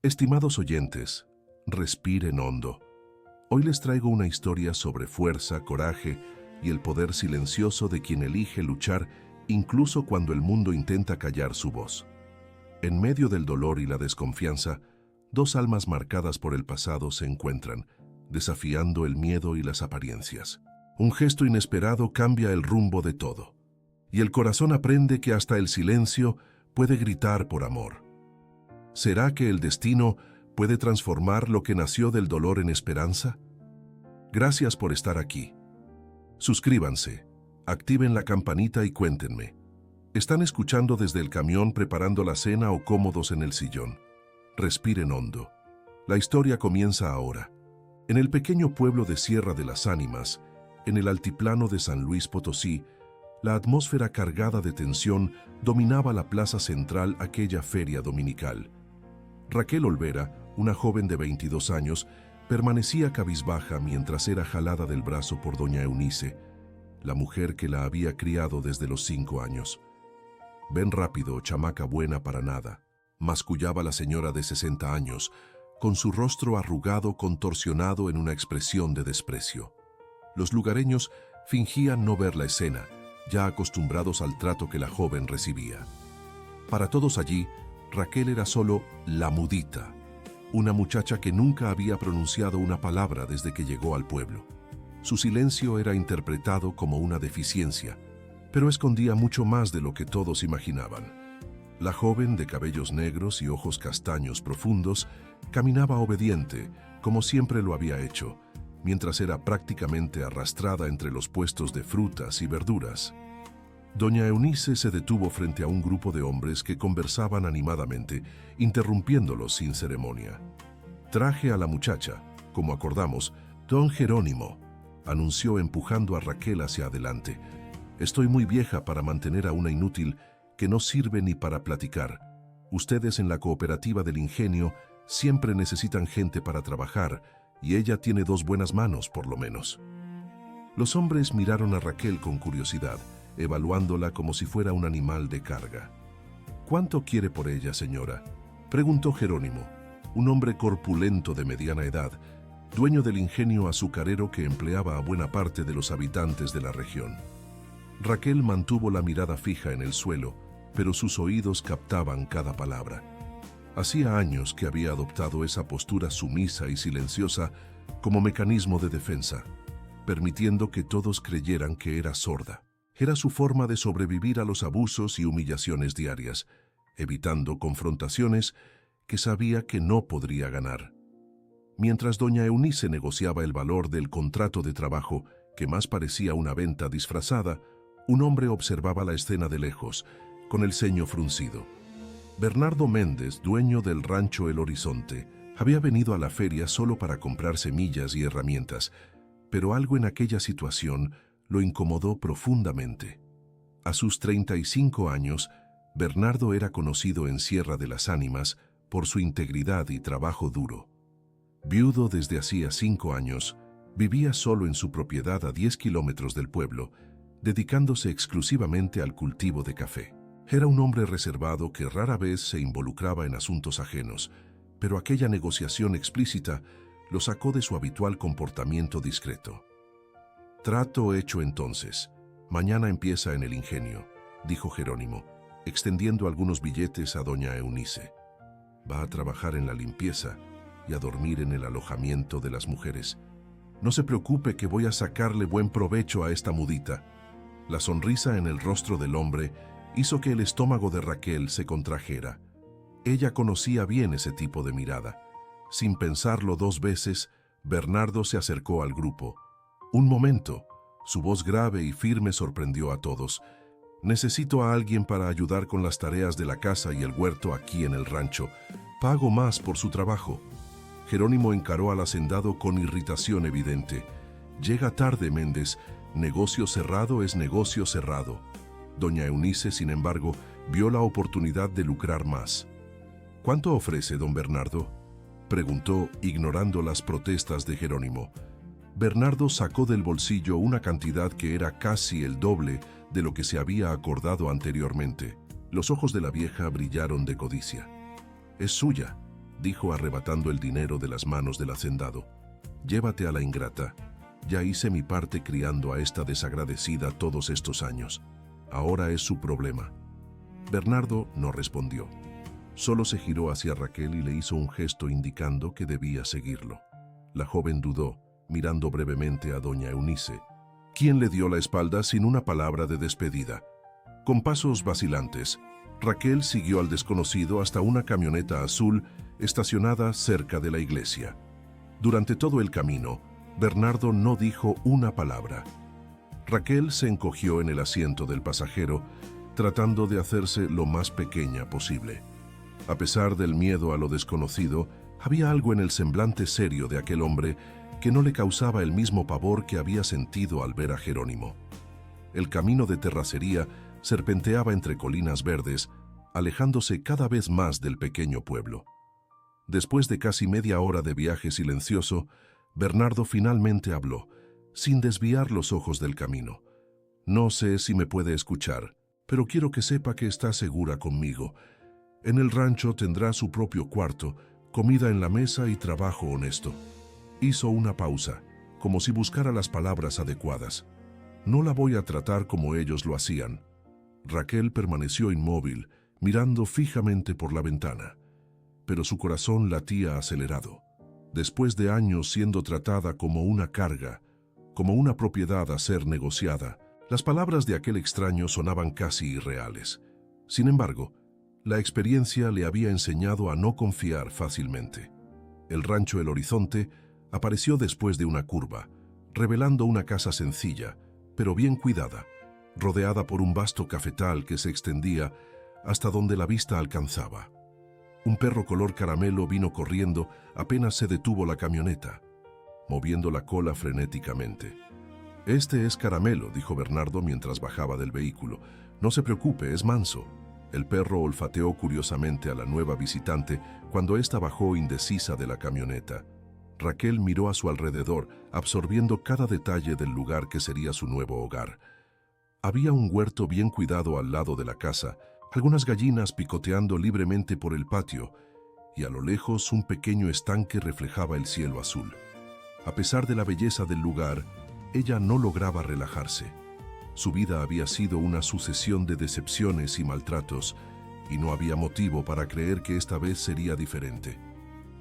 Estimados oyentes, respiren hondo. Hoy les traigo una historia sobre fuerza, coraje y el poder silencioso de quien elige luchar incluso cuando el mundo intenta callar su voz. En medio del dolor y la desconfianza, dos almas marcadas por el pasado se encuentran, desafiando el miedo y las apariencias. Un gesto inesperado cambia el rumbo de todo, y el corazón aprende que hasta el silencio puede gritar por amor. ¿Será que el destino puede transformar lo que nació del dolor en esperanza? Gracias por estar aquí. Suscríbanse, activen la campanita y cuéntenme. ¿Están escuchando desde el camión preparando la cena o cómodos en el sillón? Respiren hondo. La historia comienza ahora. En el pequeño pueblo de Sierra de las Ánimas, en el altiplano de San Luis Potosí, la atmósfera cargada de tensión dominaba la plaza central aquella feria dominical. Raquel Olvera, una joven de 22 años, permanecía cabizbaja mientras era jalada del brazo por doña Eunice, la mujer que la había criado desde los 5 años. «Ven rápido, chamaca buena para nada», mascullaba la señora de 60 años, con su rostro arrugado contorsionado en una expresión de desprecio. Los lugareños fingían no ver la escena, ya acostumbrados al trato que la joven recibía. Para todos allí, Raquel era solo la mudita, una muchacha que nunca había pronunciado una palabra desde que llegó al pueblo. Su silencio era interpretado como una deficiencia, pero escondía mucho más de lo que todos imaginaban. La joven, de cabellos negros y ojos castaños profundos, caminaba obediente, como siempre lo había hecho, mientras era prácticamente arrastrada entre los puestos de frutas y verduras. Doña Eunice se detuvo frente a un grupo de hombres que conversaban animadamente, interrumpiéndolos sin ceremonia. «Traje a la muchacha, como acordamos, don Jerónimo», anunció empujando a Raquel hacia adelante. «Estoy muy vieja para mantener a una inútil que no sirve ni para platicar. Ustedes en la cooperativa del ingenio siempre necesitan gente para trabajar, y ella tiene 2 buenas manos, por lo menos». Los hombres miraron a Raquel con curiosidad, evaluándola como si fuera un animal de carga. «¿Cuánto quiere por ella, señora?», preguntó Jerónimo, un hombre corpulento de mediana edad, dueño del ingenio azucarero que empleaba a buena parte de los habitantes de la región. Raquel mantuvo la mirada fija en el suelo, pero sus oídos captaban cada palabra. Hacía años que había adoptado esa postura sumisa y silenciosa como mecanismo de defensa, permitiendo que todos creyeran que era sorda. Era su forma de sobrevivir a los abusos y humillaciones diarias, evitando confrontaciones que sabía que no podría ganar. Mientras doña Eunice negociaba el valor del contrato de trabajo, que más parecía una venta disfrazada, un hombre observaba la escena de lejos, con el ceño fruncido. Bernardo Méndez, dueño del rancho El Horizonte, había venido a la feria solo para comprar semillas y herramientas, pero algo en aquella situación lo incomodó profundamente. A sus 35 años, Bernardo era conocido en Sierra de las Ánimas por su integridad y trabajo duro. Viudo desde hacía 5 años, vivía solo en su propiedad a 10 kilómetros del pueblo, dedicándose exclusivamente al cultivo de café. Era un hombre reservado que rara vez se involucraba en asuntos ajenos, pero aquella negociación explícita lo sacó de su habitual comportamiento discreto. «Trato hecho entonces. Mañana empieza en el ingenio», dijo Jerónimo, extendiendo algunos billetes a doña Eunice. «Va a trabajar en la limpieza y a dormir en el alojamiento de las mujeres. No se preocupe que voy a sacarle buen provecho a esta mudita». La sonrisa en el rostro del hombre hizo que el estómago de Raquel se contrajera. Ella conocía bien ese tipo de mirada. Sin pensarlo 2 veces, Bernardo se acercó al grupo. «Un momento», su voz grave y firme sorprendió a todos. «Necesito a alguien para ayudar con las tareas de la casa y el huerto aquí en el rancho. Pago más por su trabajo». Jerónimo encaró al hacendado con irritación evidente. «Llega tarde, Méndez. Negocio cerrado es negocio cerrado». Doña Eunice, sin embargo, vio la oportunidad de lucrar más. «¿Cuánto ofrece, don Bernardo?», preguntó, ignorando las protestas de Jerónimo. Bernardo sacó del bolsillo una cantidad que era casi el doble de lo que se había acordado anteriormente. Los ojos de la vieja brillaron de codicia. «Es suya», dijo arrebatando el dinero de las manos del hacendado. Llévate a la ingrata. Ya hice mi parte criando a esta desagradecida todos estos años. Ahora es su problema. Bernardo no respondió. Solo se giró hacia Raquel y le hizo un gesto indicando que debía seguirlo. La joven dudó, mirando brevemente a doña Eunice, quien le dio la espalda sin una palabra de despedida. Con pasos vacilantes, Raquel siguió al desconocido hasta una camioneta azul estacionada cerca de la iglesia. Durante todo el camino, Bernardo no dijo una palabra. Raquel se encogió en el asiento del pasajero, tratando de hacerse lo más pequeña posible. A pesar del miedo a lo desconocido, había algo en el semblante serio de aquel hombre que no le causaba el mismo pavor que había sentido al ver a Jerónimo. El camino de terracería serpenteaba entre colinas verdes, alejándose cada vez más del pequeño pueblo. Después de casi media hora de viaje silencioso, Bernardo finalmente habló, sin desviar los ojos del camino. No sé si me puede escuchar, pero quiero que sepa que está segura conmigo. En el rancho tendrá su propio cuarto, comida en la mesa y trabajo honesto. Hizo una pausa, como si buscara las palabras adecuadas. No la voy a tratar como ellos lo hacían. Raquel permaneció inmóvil, mirando fijamente por la ventana. Pero su corazón latía acelerado. Después de años siendo tratada como una carga, como una propiedad a ser negociada, las palabras de aquel extraño sonaban casi irreales. Sin embargo, la experiencia le había enseñado a no confiar fácilmente. El rancho El Horizonte apareció después de una curva, revelando una casa sencilla, pero bien cuidada, rodeada por un vasto cafetal que se extendía hasta donde la vista alcanzaba. Un perro color caramelo vino corriendo apenas se detuvo la camioneta, moviendo la cola frenéticamente. «Este es Caramelo», dijo Bernardo mientras bajaba del vehículo. «No se preocupe, es manso». El perro olfateó curiosamente a la nueva visitante cuando ésta bajó indecisa de la camioneta. Raquel miró a su alrededor, absorbiendo cada detalle del lugar que sería su nuevo hogar. Había un huerto bien cuidado al lado de la casa, algunas gallinas picoteando libremente por el patio, y a lo lejos un pequeño estanque reflejaba el cielo azul. A pesar de la belleza del lugar, ella no lograba relajarse. Su vida había sido una sucesión de decepciones y maltratos, y no había motivo para creer que esta vez sería diferente.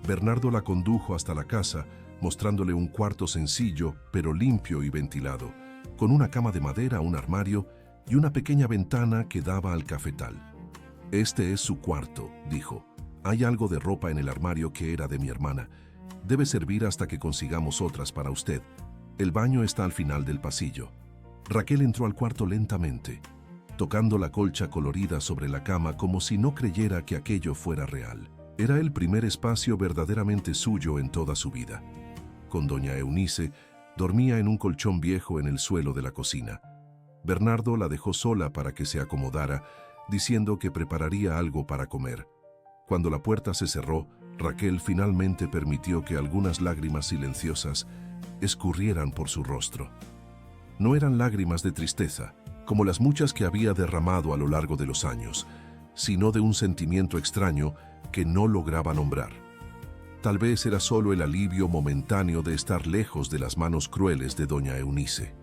Bernardo la condujo hasta la casa, mostrándole un cuarto sencillo, pero limpio y ventilado, con una cama de madera, un armario y una pequeña ventana que daba al cafetal. «Este es su cuarto», dijo. «Hay algo de ropa en el armario que era de mi hermana. Debe servir hasta que consigamos otras para usted. El baño está al final del pasillo». Raquel entró al cuarto lentamente, tocando la colcha colorida sobre la cama como si no creyera que aquello fuera real. Era el primer espacio verdaderamente suyo en toda su vida. Con doña Eunice, dormía en un colchón viejo en el suelo de la cocina. Bernardo la dejó sola para que se acomodara, diciendo que prepararía algo para comer. Cuando la puerta se cerró, Raquel finalmente permitió que algunas lágrimas silenciosas escurrieran por su rostro. No eran lágrimas de tristeza, como las muchas que había derramado a lo largo de los años, sino de un sentimiento extraño que no lograba nombrar. Tal vez era solo el alivio momentáneo de estar lejos de las manos crueles de doña Eunice.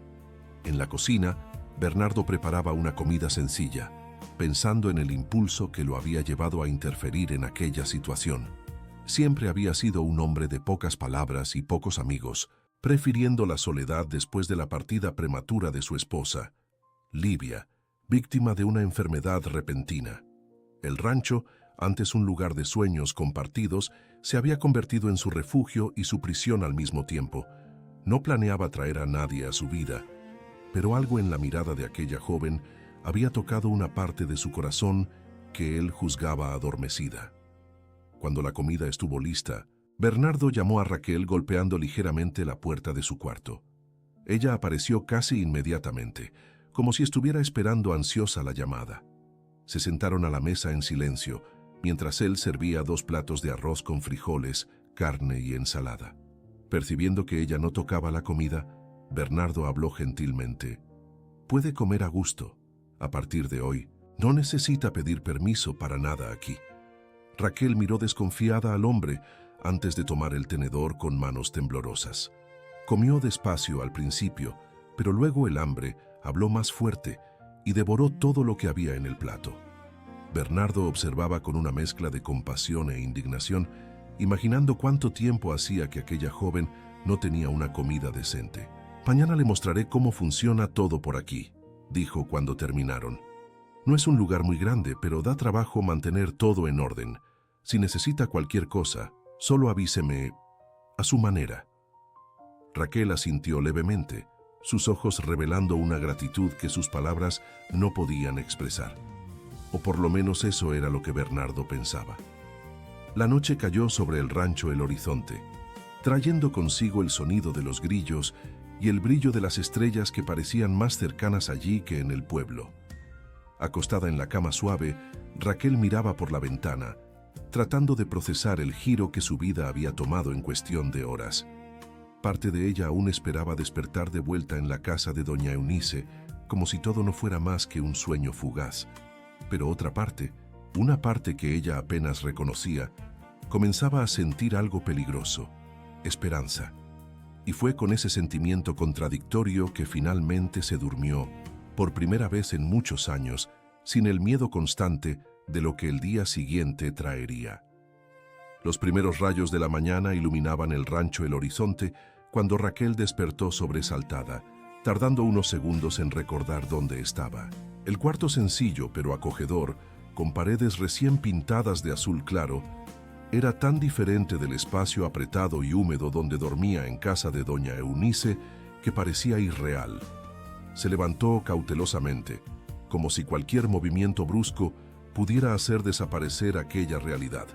En la cocina, Bernardo preparaba una comida sencilla, pensando en el impulso que lo había llevado a interferir en aquella situación. Siempre había sido un hombre de pocas palabras y pocos amigos, prefiriendo la soledad después de la partida prematura de su esposa, Livia, víctima de una enfermedad repentina. El rancho, antes un lugar de sueños compartidos, se había convertido en su refugio y su prisión al mismo tiempo. No planeaba traer a nadie a su vida, pero algo en la mirada de aquella joven había tocado una parte de su corazón que él juzgaba adormecida. Cuando la comida estuvo lista, Bernardo llamó a Raquel golpeando ligeramente la puerta de su cuarto. Ella apareció casi inmediatamente, como si estuviera esperando ansiosa la llamada. Se sentaron a la mesa en silencio, mientras él servía 2 platos de arroz con frijoles, carne y ensalada. Percibiendo que ella no tocaba la comida, Bernardo habló gentilmente. «Puede comer a gusto. A partir de hoy, no necesita pedir permiso para nada aquí». Raquel miró desconfiada al hombre antes de tomar el tenedor con manos temblorosas. Comió despacio al principio, pero luego el hambre habló más fuerte y devoró todo lo que había en el plato. Bernardo observaba con una mezcla de compasión e indignación, imaginando cuánto tiempo hacía que aquella joven no tenía una comida decente. «Mañana le mostraré cómo funciona todo por aquí», dijo cuando terminaron. «No es un lugar muy grande, pero da trabajo mantener todo en orden. Si necesita cualquier cosa, solo avíseme a su manera». Raquel asintió levemente, sus ojos revelando una gratitud que sus palabras no podían expresar. O por lo menos eso era lo que Bernardo pensaba. La noche cayó sobre el rancho El Horizonte, trayendo consigo el sonido de los grillos y el brillo de las estrellas que parecían más cercanas allí que en el pueblo. Acostada en la cama suave, Raquel miraba por la ventana, tratando de procesar el giro que su vida había tomado en cuestión de horas. Parte de ella aún esperaba despertar de vuelta en la casa de doña Eunice, como si todo no fuera más que un sueño fugaz. Pero otra parte, una parte que ella apenas reconocía, comenzaba a sentir algo peligroso: esperanza. Y fue con ese sentimiento contradictorio que finalmente se durmió, por primera vez en muchos años, sin el miedo constante de lo que el día siguiente traería. Los primeros rayos de la mañana iluminaban el rancho El Horizonte cuando Raquel despertó sobresaltada, tardando unos segundos en recordar dónde estaba. El cuarto sencillo pero acogedor, con paredes recién pintadas de azul claro, era tan diferente del espacio apretado y húmedo donde dormía en casa de doña Eunice que parecía irreal. Se levantó cautelosamente, como si cualquier movimiento brusco pudiera hacer desaparecer aquella realidad.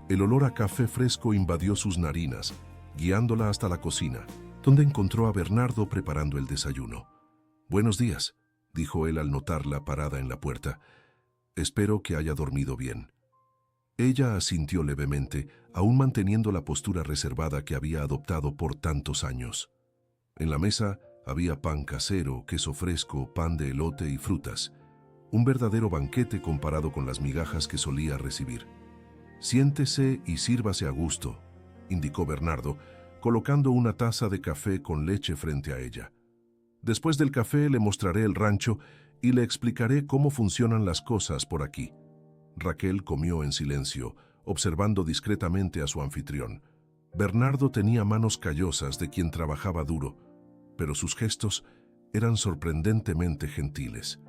El olor a café fresco invadió sus narinas, guiándola hasta la cocina, donde encontró a Bernardo preparando el desayuno. «Buenos días», dijo él al notarla parada en la puerta. «Espero que haya dormido bien». Ella asintió levemente, aún manteniendo la postura reservada que había adoptado por tantos años. En la mesa había pan casero, queso fresco, pan de elote y frutas. Un verdadero banquete comparado con las migajas que solía recibir. «Siéntese y sírvase a gusto», indicó Bernardo, colocando una taza de café con leche frente a ella. «Después del café le mostraré el rancho y le explicaré cómo funcionan las cosas por aquí». Raquel comió en silencio, observando discretamente a su anfitrión. Bernardo tenía manos callosas de quien trabajaba duro, pero sus gestos eran sorprendentemente gentiles.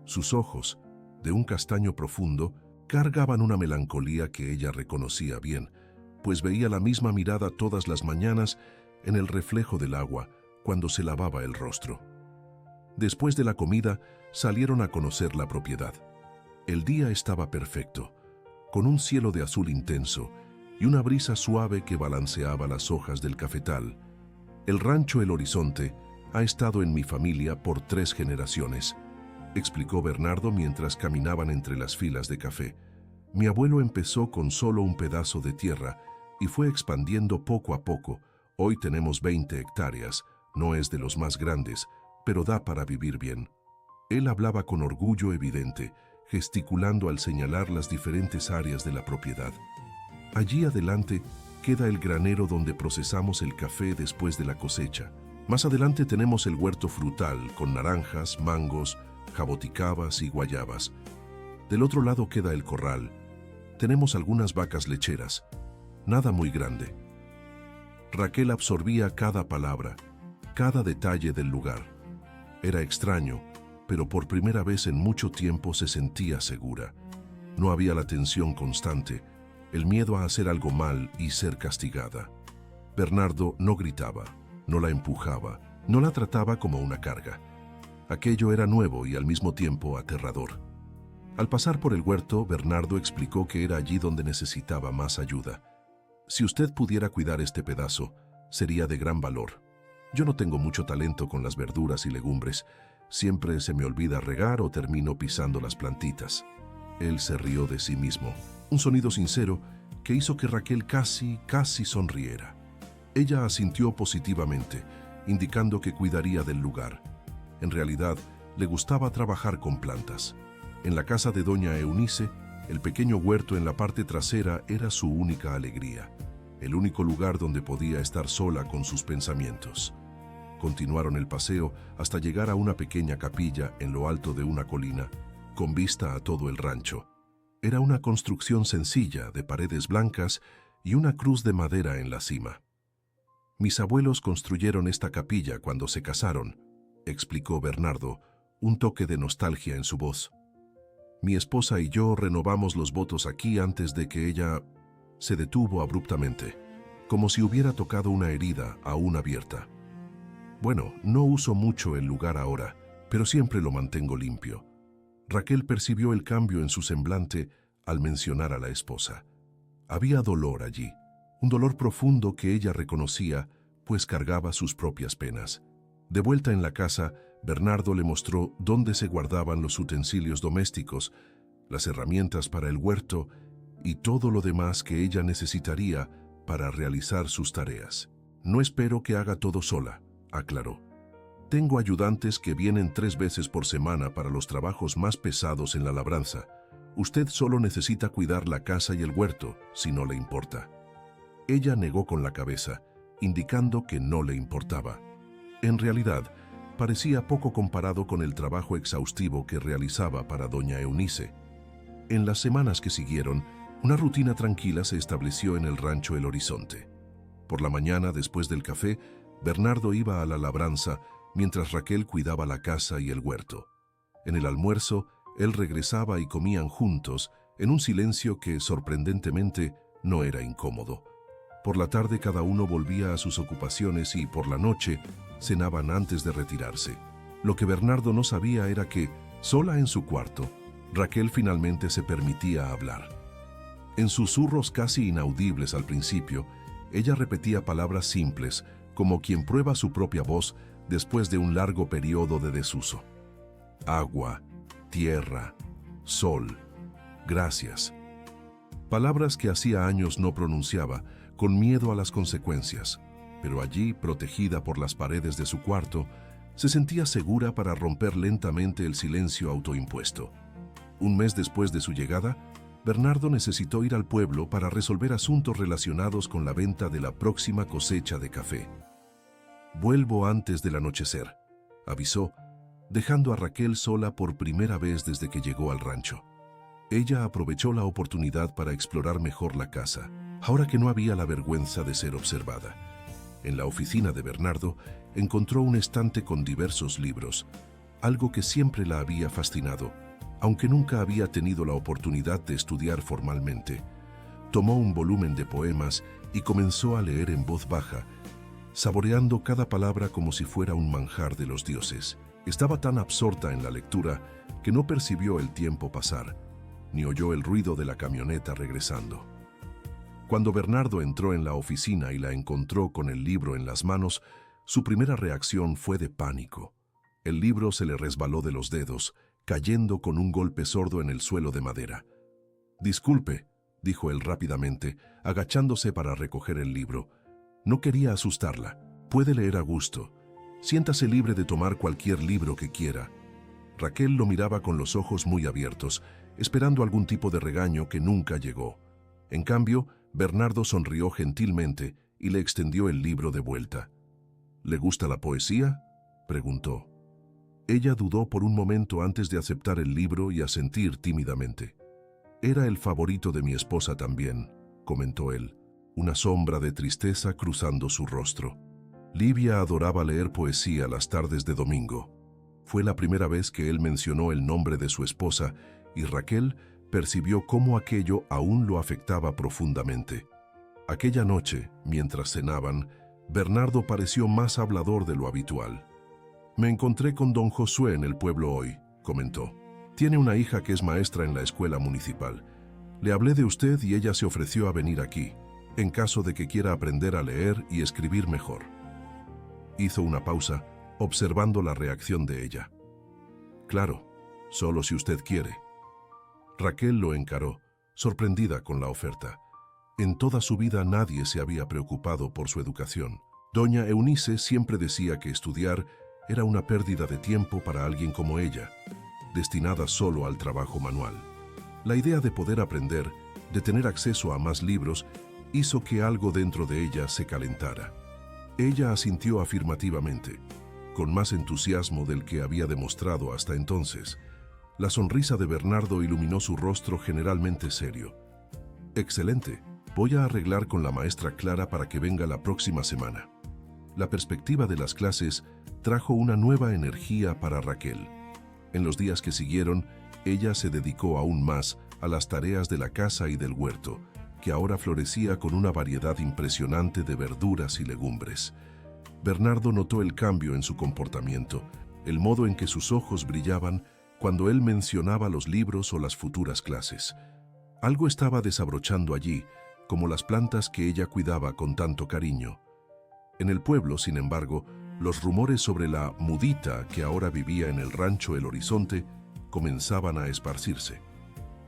Sus ojos, de un castaño profundo, cargaban una melancolía que ella reconocía bien, pues veía la misma mirada todas las mañanas en el reflejo del agua cuando se lavaba el rostro. Después de la comida, salieron a conocer la propiedad. El día estaba perfecto, con un cielo de azul intenso y una brisa suave que balanceaba las hojas del cafetal. «El rancho El Horizonte ha estado en mi familia por 3 generaciones», explicó Bernardo mientras caminaban entre las filas de café. «Mi abuelo empezó con solo un pedazo de tierra y fue expandiendo poco a poco. Hoy tenemos 20 hectáreas, no es de los más grandes, pero da para vivir bien». Él hablaba con orgullo evidente, gesticulando al señalar las diferentes áreas de la propiedad. «Allí adelante queda el granero donde procesamos el café después de la cosecha. Más adelante tenemos el huerto frutal con naranjas, mangos, jaboticabas y guayabas. Del otro lado queda el corral. Tenemos algunas vacas lecheras. Nada muy grande». Raquel absorbía cada palabra, cada detalle del lugar. Era extraño, pero por primera vez en mucho tiempo se sentía segura. No había la tensión constante, el miedo a hacer algo mal y ser castigada. Bernardo no gritaba, no la empujaba, no la trataba como una carga. Aquello era nuevo y al mismo tiempo aterrador. Al pasar por el huerto, Bernardo explicó que era allí donde necesitaba más ayuda. «Si usted pudiera cuidar este pedazo, sería de gran valor. Yo no tengo mucho talento con las verduras y legumbres. Siempre se me olvida regar o termino pisando las plantitas». Él se rió de sí mismo, un sonido sincero que hizo que Raquel casi sonriera. Ella asintió positivamente, indicando que cuidaría del lugar. En realidad, le gustaba trabajar con plantas. En la casa de doña Eunice El pequeño huerto en la parte trasera era su única alegría, el único lugar donde podía estar sola con sus pensamientos. Continuaron el paseo hasta llegar a una pequeña capilla en lo alto de una colina, con vista a todo el rancho. Era una construcción sencilla de paredes blancas y una cruz de madera en la cima. Mis abuelos construyeron esta capilla cuando se casaron, explicó Bernardo, un toque de nostalgia en su voz. Mi esposa y yo renovamos los votos aquí antes de que ella se detuvo abruptamente, como si hubiera tocado una herida aún abierta. Bueno, no uso mucho el lugar ahora, pero siempre lo mantengo limpio. Raquel percibió el cambio en su semblante al mencionar a la esposa. Había dolor allí, un dolor profundo que ella reconocía, pues cargaba sus propias penas. De vuelta en la casa, Bernardo le mostró dónde se guardaban los utensilios domésticos, las herramientas para el huerto y todo lo demás que ella necesitaría para realizar sus tareas. No espero que haga todo sola, aclaró. Tengo ayudantes que vienen 3 veces por semana para los trabajos más pesados en la labranza. Usted solo necesita cuidar la casa y el huerto, si no le importa. Ella negó con la cabeza, indicando que no le importaba. En realidad, parecía poco comparado con el trabajo exhaustivo que realizaba para doña Eunice. En las semanas que siguieron, una rutina tranquila se estableció en el rancho El Horizonte. Por la mañana, después del café, Bernardo iba a la labranza, mientras Raquel cuidaba la casa y el huerto. En el almuerzo, él regresaba y comían juntos, en un silencio que, sorprendentemente, no era incómodo. Por la tarde cada uno volvía a sus ocupaciones y, por la noche, cenaban antes de retirarse. Lo que Bernardo no sabía era que, sola en su cuarto, Raquel finalmente se permitía hablar. En susurros casi inaudibles al principio, ella repetía palabras simples, como quien prueba su propia voz después de un largo periodo de desuso. Agua, tierra, sol, gracias. Palabras que hacía años no pronunciaba, con miedo a las consecuencias, pero allí, protegida por las paredes de su cuarto, se sentía segura para romper lentamente el silencio autoimpuesto. Un mes después de su llegada, Bernardo necesitó ir al pueblo para resolver asuntos relacionados con la venta de la próxima cosecha de café. «Vuelvo antes del anochecer», avisó, dejando a Raquel sola por primera vez desde que llegó al rancho. Ella aprovechó la oportunidad para explorar mejor la casa, ahora que no había la vergüenza de ser observada. En la oficina de Bernardo encontró un estante con diversos libros, algo que siempre la había fascinado, aunque nunca había tenido la oportunidad de estudiar formalmente. Tomó un volumen de poemas y comenzó a leer en voz baja, saboreando cada palabra como si fuera un manjar de los dioses. Estaba tan absorta en la lectura que no percibió el tiempo pasar, ni oyó el ruido de la camioneta regresando. Cuando Bernardo entró en la oficina y la encontró con el libro en las manos, su primera reacción fue de pánico. El libro se le resbaló de los dedos, cayendo con un golpe sordo en el suelo de madera. «Disculpe», dijo él rápidamente, agachándose para recoger el libro. No quería asustarla. «Puede leer a gusto. Siéntase libre de tomar cualquier libro que quiera». Raquel lo miraba con los ojos muy abiertos, esperando algún tipo de regaño que nunca llegó. En cambio, Bernardo sonrió gentilmente y le extendió el libro de vuelta. «¿Le gusta la poesía?», preguntó. Ella dudó por un momento antes de aceptar el libro y asentir tímidamente. «Era el favorito de mi esposa también», comentó él, una sombra de tristeza cruzando su rostro. Livia adoraba leer poesía las tardes de domingo. Fue la primera vez que él mencionó el nombre de su esposa y Raquel percibió cómo aquello aún lo afectaba profundamente. Aquella noche, mientras cenaban, Bernardo pareció más hablador de lo habitual. «Me encontré con don Josué en el pueblo hoy», comentó. «Tiene una hija que es maestra en la escuela municipal. Le hablé de usted y ella se ofreció a venir aquí, en caso de que quiera aprender a leer y escribir mejor». Hizo una pausa, observando la reacción de ella. «Claro, solo si usted quiere». Raquel lo encaró, sorprendida con la oferta. En toda su vida nadie se había preocupado por su educación. Doña Eunice siempre decía que estudiar era una pérdida de tiempo para alguien como ella, destinada solo al trabajo manual. La idea de poder aprender, de tener acceso a más libros, hizo que algo dentro de ella se calentara. Ella asintió afirmativamente, con más entusiasmo del que había demostrado hasta entonces. La sonrisa de Bernardo iluminó su rostro generalmente serio. «Excelente. Voy a arreglar con la maestra Clara para que venga la próxima semana». La perspectiva de las clases trajo una nueva energía para Raquel. En los días que siguieron, ella se dedicó aún más a las tareas de la casa y del huerto, que ahora florecía con una variedad impresionante de verduras y legumbres. Bernardo notó el cambio en su comportamiento, el modo en que sus ojos brillaban cuando él mencionaba los libros o las futuras clases. Algo estaba desabrochando allí, como las plantas que ella cuidaba con tanto cariño. En el pueblo, sin embargo, los rumores sobre la mudita que ahora vivía en el rancho El Horizonte comenzaban a esparcirse.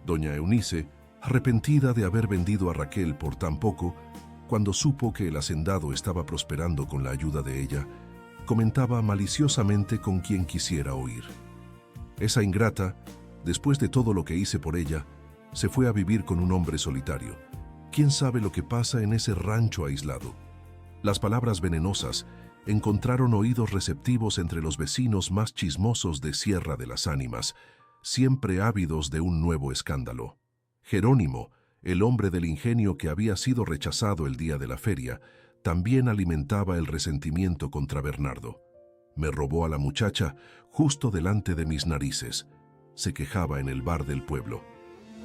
Doña Eunice, arrepentida de haber vendido a Raquel por tan poco, cuando supo que el hacendado estaba prosperando con la ayuda de ella, comentaba maliciosamente con quien quisiera oír. Esa ingrata, después de todo lo que hice por ella, se fue a vivir con un hombre solitario. ¿Quién sabe lo que pasa en ese rancho aislado? Las palabras venenosas encontraron oídos receptivos entre los vecinos más chismosos de Sierra de las Ánimas, siempre ávidos de un nuevo escándalo. Jerónimo, el hombre del ingenio que había sido rechazado el día de la feria, también alimentaba el resentimiento contra Bernardo. «Me robó a la muchacha justo delante de mis narices», se quejaba en el bar del pueblo.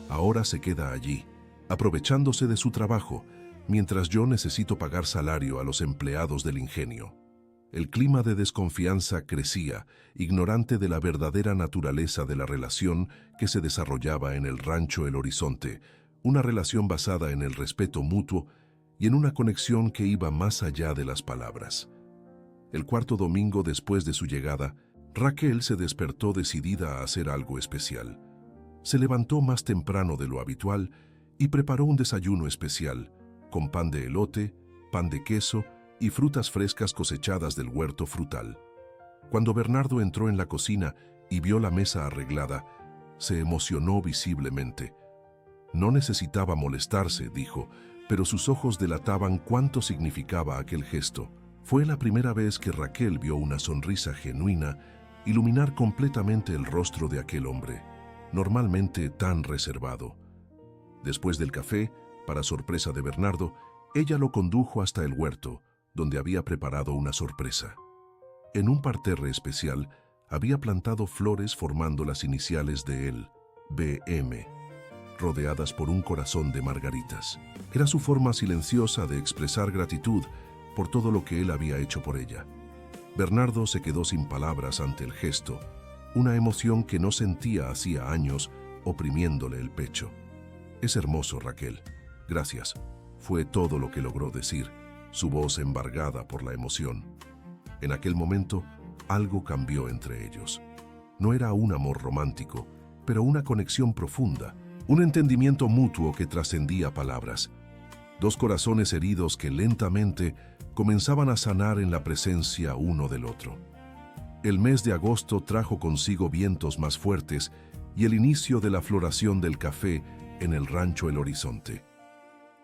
«Ahora se queda allí, aprovechándose de su trabajo, mientras yo necesito pagar salario a los empleados del ingenio». El clima de desconfianza crecía, ignorante de la verdadera naturaleza de la relación que se desarrollaba en el rancho El Horizonte, una relación basada en el respeto mutuo y en una conexión que iba más allá de las palabras. El cuarto domingo después de su llegada, Raquel se despertó decidida a hacer algo especial. Se levantó más temprano de lo habitual y preparó un desayuno especial, con pan de elote, pan de queso y frutas frescas cosechadas del huerto frutal. Cuando Bernardo entró en la cocina y vio la mesa arreglada, se emocionó visiblemente. No necesitaba molestarse, dijo, pero sus ojos delataban cuánto significaba aquel gesto. Fue la primera vez que Raquel vio una sonrisa genuina iluminar completamente el rostro de aquel hombre, normalmente tan reservado. Después del café, para sorpresa de Bernardo, ella lo condujo hasta el huerto, donde había preparado una sorpresa. En un parterre especial, había plantado flores formando las iniciales de él, BM, rodeadas por un corazón de margaritas. Era su forma silenciosa de expresar gratitud por todo lo que él había hecho por ella. Bernardo se quedó sin palabras ante el gesto, una emoción que no sentía hacía años, oprimiéndole el pecho. «Es hermoso, Raquel. Gracias», fue todo lo que logró decir, su voz embargada por la emoción. En aquel momento, algo cambió entre ellos. No era un amor romántico, pero una conexión profunda, un entendimiento mutuo que trascendía palabras. Dos corazones heridos que lentamente comenzaban a sanar en la presencia uno del otro. El mes de agosto trajo consigo vientos más fuertes y el inicio de la floración del café en el rancho El Horizonte.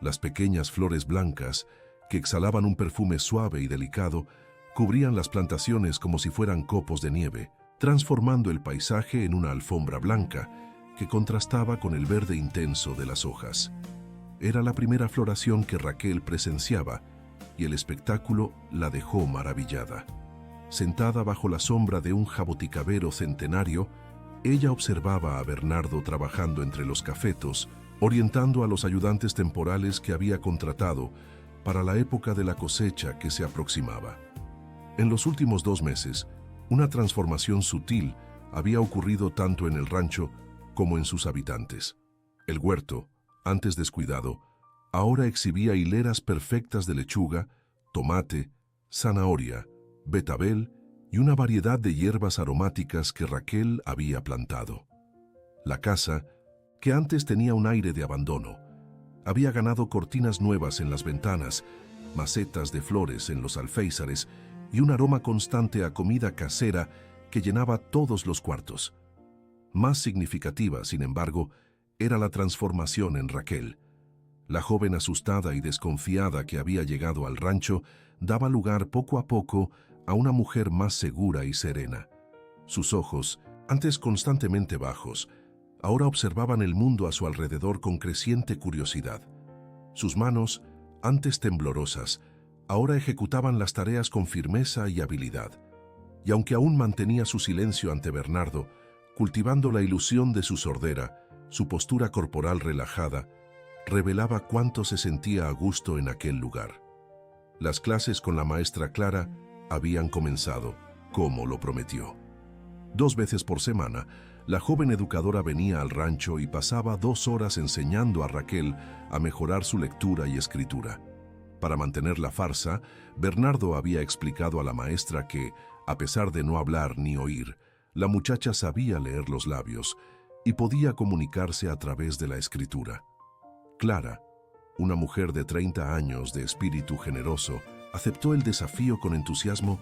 Las pequeñas flores blancas, que exhalaban un perfume suave y delicado, cubrían las plantaciones como si fueran copos de nieve, transformando el paisaje en una alfombra blanca que contrastaba con el verde intenso de las hojas. Era la primera floración que Raquel presenciaba y el espectáculo la dejó maravillada. Sentada bajo la sombra de un jaboticabero centenario, ella observaba a Bernardo trabajando entre los cafetos, orientando a los ayudantes temporales que había contratado para la época de la cosecha que se aproximaba. En los últimos 2 meses, una transformación sutil había ocurrido tanto en el rancho como en sus habitantes. El huerto, antes descuidado, ahora exhibía hileras perfectas de lechuga, tomate, zanahoria, betabel y una variedad de hierbas aromáticas que Raquel había plantado. La casa, que antes tenía un aire de abandono, había ganado cortinas nuevas en las ventanas, macetas de flores en los alféizares y un aroma constante a comida casera que llenaba todos los cuartos. Más significativa, sin embargo, era la transformación en Raquel. La joven asustada y desconfiada que había llegado al rancho daba lugar poco a poco a una mujer más segura y serena. Sus ojos, antes constantemente bajos, ahora observaban el mundo a su alrededor con creciente curiosidad. Sus manos, antes temblorosas, ahora ejecutaban las tareas con firmeza y habilidad. Y aunque aún mantenía su silencio ante Bernardo, cultivando la ilusión de su sordera, su postura corporal relajada revelaba cuánto se sentía a gusto en aquel lugar. Las clases con la maestra Clara habían comenzado, como lo prometió. 2 veces por semana, la joven educadora venía al rancho y pasaba 2 horas enseñando a Raquel a mejorar su lectura y escritura. Para mantener la farsa, Bernardo había explicado a la maestra que, a pesar de no hablar ni oír, la muchacha sabía leer los labios y podía comunicarse a través de la escritura. Clara, una mujer de 30 años de espíritu generoso, aceptó el desafío con entusiasmo,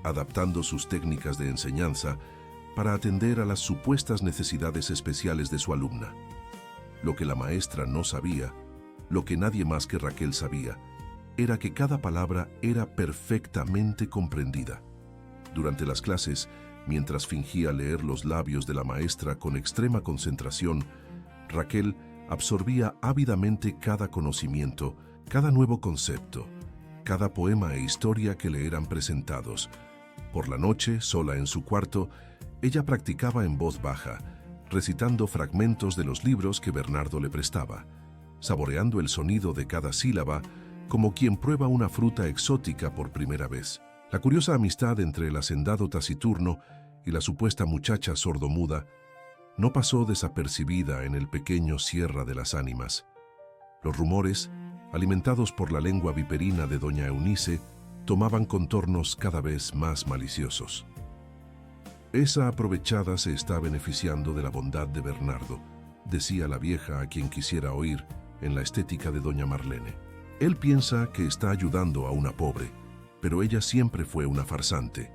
adaptando sus técnicas de enseñanza para atender a las supuestas necesidades especiales de su alumna. Lo que la maestra no sabía, lo que nadie más que Raquel sabía, era que cada palabra era perfectamente comprendida. Durante las clases, mientras fingía leer los labios de la maestra con extrema concentración, Raquel absorbía ávidamente cada conocimiento, cada nuevo concepto, cada poema e historia que le eran presentados. Por la noche, sola en su cuarto, ella practicaba en voz baja, recitando fragmentos de los libros que Bernardo le prestaba, saboreando el sonido de cada sílaba como quien prueba una fruta exótica por primera vez. La curiosa amistad entre el hacendado taciturno y la supuesta muchacha sordomuda no pasó desapercibida en el pequeño Sierra de las Ánimas. Los rumores, alimentados por la lengua viperina de doña Eunice, tomaban contornos cada vez más maliciosos. Esa aprovechada se está beneficiando de la bondad de Bernardo, decía la vieja a quien quisiera oír en la estética de doña Marlene. Él piensa que está ayudando a una pobre, pero ella siempre fue una farsante.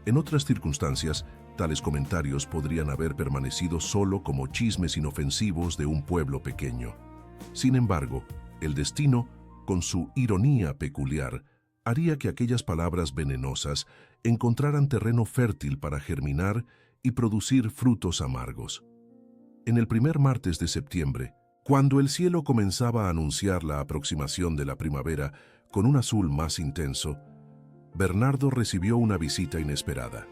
En otras circunstancias, tales comentarios podrían haber permanecido solo como chismes inofensivos de un pueblo pequeño. Sin embargo, el destino, con su ironía peculiar, haría que aquellas palabras venenosas encontraran terreno fértil para germinar y producir frutos amargos. En el primer martes de septiembre, cuando el cielo comenzaba a anunciar la aproximación de la primavera con un azul más intenso, Bernardo recibió una visita inesperada.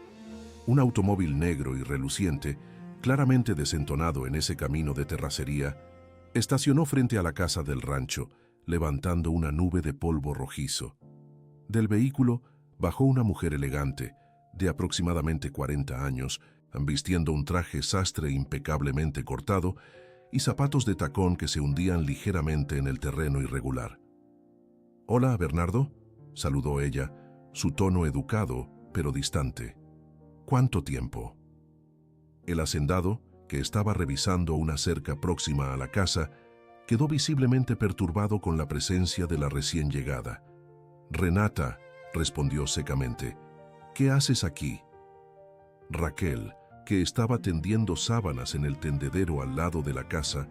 Un automóvil negro y reluciente, claramente desentonado en ese camino de terracería, estacionó frente a la casa del rancho, levantando una nube de polvo rojizo. Del vehículo bajó una mujer elegante, de aproximadamente 40 años, vistiendo un traje sastre impecablemente cortado y zapatos de tacón que se hundían ligeramente en el terreno irregular. «Hola, Bernardo», saludó ella, su tono educado, pero distante. «¿Cuánto tiempo?». El hacendado, que estaba revisando una cerca próxima a la casa, quedó visiblemente perturbado con la presencia de la recién llegada. «Renata», respondió secamente, «¿qué haces aquí?». Raquel, que estaba tendiendo sábanas en el tendedero al lado de la casa,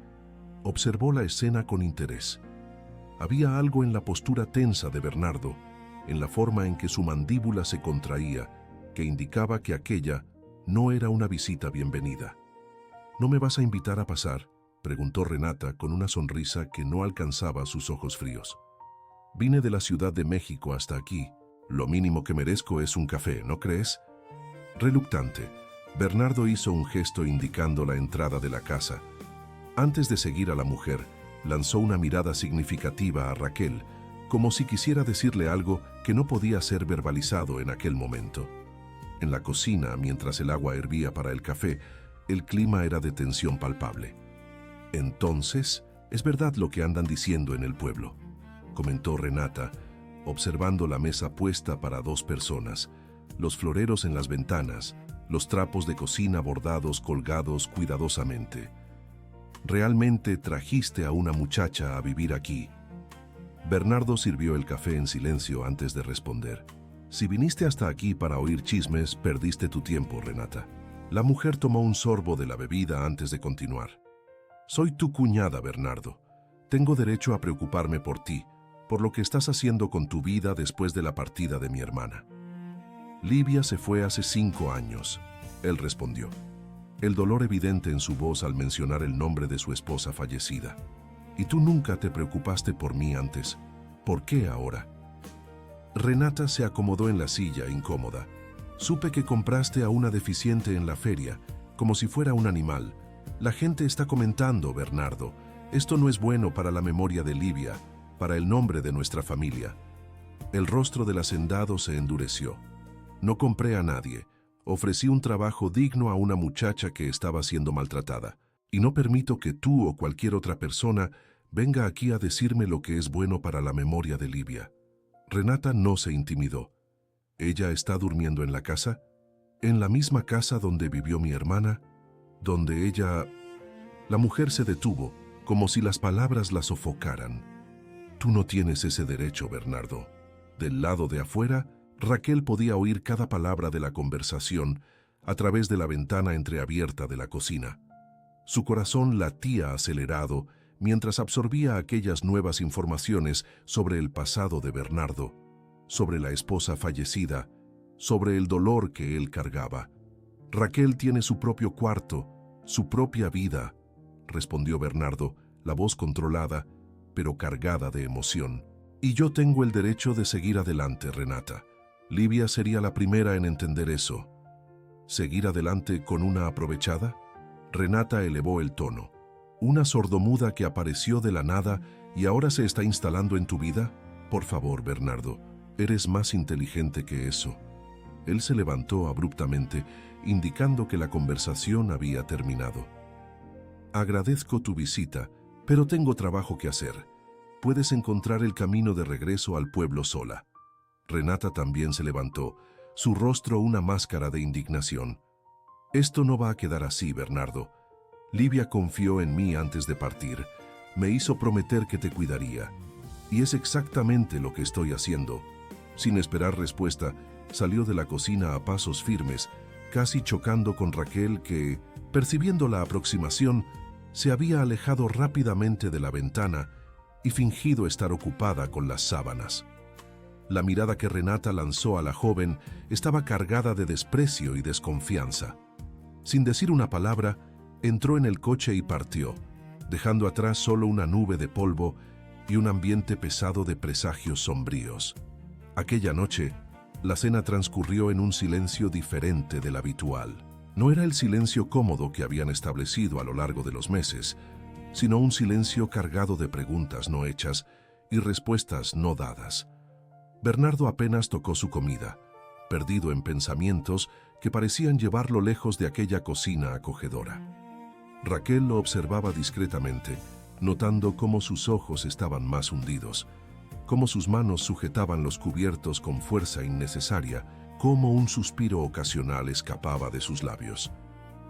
observó la escena con interés. Había algo en la postura tensa de Bernardo, en la forma en que su mandíbula se contraía, que indicaba que aquella no era una visita bienvenida. «¿No me vas a invitar a pasar?», preguntó Renata con una sonrisa que no alcanzaba sus ojos fríos. «Vine de la Ciudad de México hasta aquí. Lo mínimo que merezco es un café, ¿no crees?». Reluctante, Bernardo hizo un gesto indicando la entrada de la casa. Antes de seguir a la mujer, lanzó una mirada significativa a Raquel, como si quisiera decirle algo que no podía ser verbalizado en aquel momento. En la cocina, mientras el agua hervía para el café, el clima era de tensión palpable. «Entonces, es verdad lo que andan diciendo en el pueblo», comentó Renata, observando la mesa puesta para 2 personas, los floreros en las ventanas, los trapos de cocina bordados colgados cuidadosamente. «¿Realmente trajiste a una muchacha a vivir aquí?». Bernardo sirvió el café en silencio antes de responder. «Si viniste hasta aquí para oír chismes, perdiste tu tiempo, Renata». La mujer tomó un sorbo de la bebida antes de continuar. Soy tu cuñada, Bernardo. Tengo derecho a preocuparme por ti, por lo que estás haciendo con tu vida después de la partida de mi hermana. Livia se fue hace 5 años, él respondió, el dolor evidente en su voz al mencionar el nombre de su esposa fallecida. Y tú nunca te preocupaste por mí antes. ¿Por qué ahora? Renata se acomodó en la silla, incómoda. Supe que compraste a una deficiente en la feria, como si fuera un animal. La gente está comentando, Bernardo. Esto no es bueno para la memoria de Livia, para el nombre de nuestra familia. El rostro del hacendado se endureció. No compré a nadie. Ofrecí un trabajo digno a una muchacha que estaba siendo maltratada. Y no permito que tú o cualquier otra persona venga aquí a decirme lo que es bueno para la memoria de Livia. Renata no se intimidó. ¿Ella está durmiendo en la casa? ¿En la misma casa donde vivió mi hermana? ¿Donde ella...? La mujer se detuvo, como si las palabras la sofocaran. Tú no tienes ese derecho, Bernardo. Del lado de afuera, Raquel podía oír cada palabra de la conversación a través de la ventana entreabierta de la cocina. Su corazón latía acelerado mientras absorbía aquellas nuevas informaciones sobre el pasado de Bernardo, sobre la esposa fallecida, sobre el dolor que él cargaba. Raquel tiene su propio cuarto, su propia vida, respondió Bernardo, la voz controlada, pero cargada de emoción. Y yo tengo el derecho de seguir adelante, Renata. Livia sería la primera en entender eso. ¿Seguir adelante con una aprovechada? Renata elevó el tono. ¿Una sordomuda que apareció de la nada y ahora se está instalando en tu vida? Por favor, Bernardo, eres más inteligente que eso. Él se levantó abruptamente, indicando que la conversación había terminado. Agradezco tu visita, pero tengo trabajo que hacer. Puedes encontrar el camino de regreso al pueblo sola. Renata también se levantó, su rostro una máscara de indignación. Esto no va a quedar así, Bernardo. Livia confió en mí antes de partir. Me hizo prometer que te cuidaría. Y es exactamente lo que estoy haciendo. Sin esperar respuesta, salió de la cocina a pasos firmes, casi chocando con Raquel que, percibiendo la aproximación, se había alejado rápidamente de la ventana y fingido estar ocupada con las sábanas. La mirada que Renata lanzó a la joven estaba cargada de desprecio y desconfianza. Sin decir una palabra, entró en el coche y partió, dejando atrás solo una nube de polvo y un ambiente pesado de presagios sombríos. Aquella noche, la cena transcurrió en un silencio diferente del habitual. No era el silencio cómodo que habían establecido a lo largo de los meses, sino un silencio cargado de preguntas no hechas y respuestas no dadas. Bernardo apenas tocó su comida, perdido en pensamientos que parecían llevarlo lejos de aquella cocina acogedora. Raquel lo observaba discretamente, notando cómo sus ojos estaban más hundidos, cómo sus manos sujetaban los cubiertos con fuerza innecesaria, cómo un suspiro ocasional escapaba de sus labios.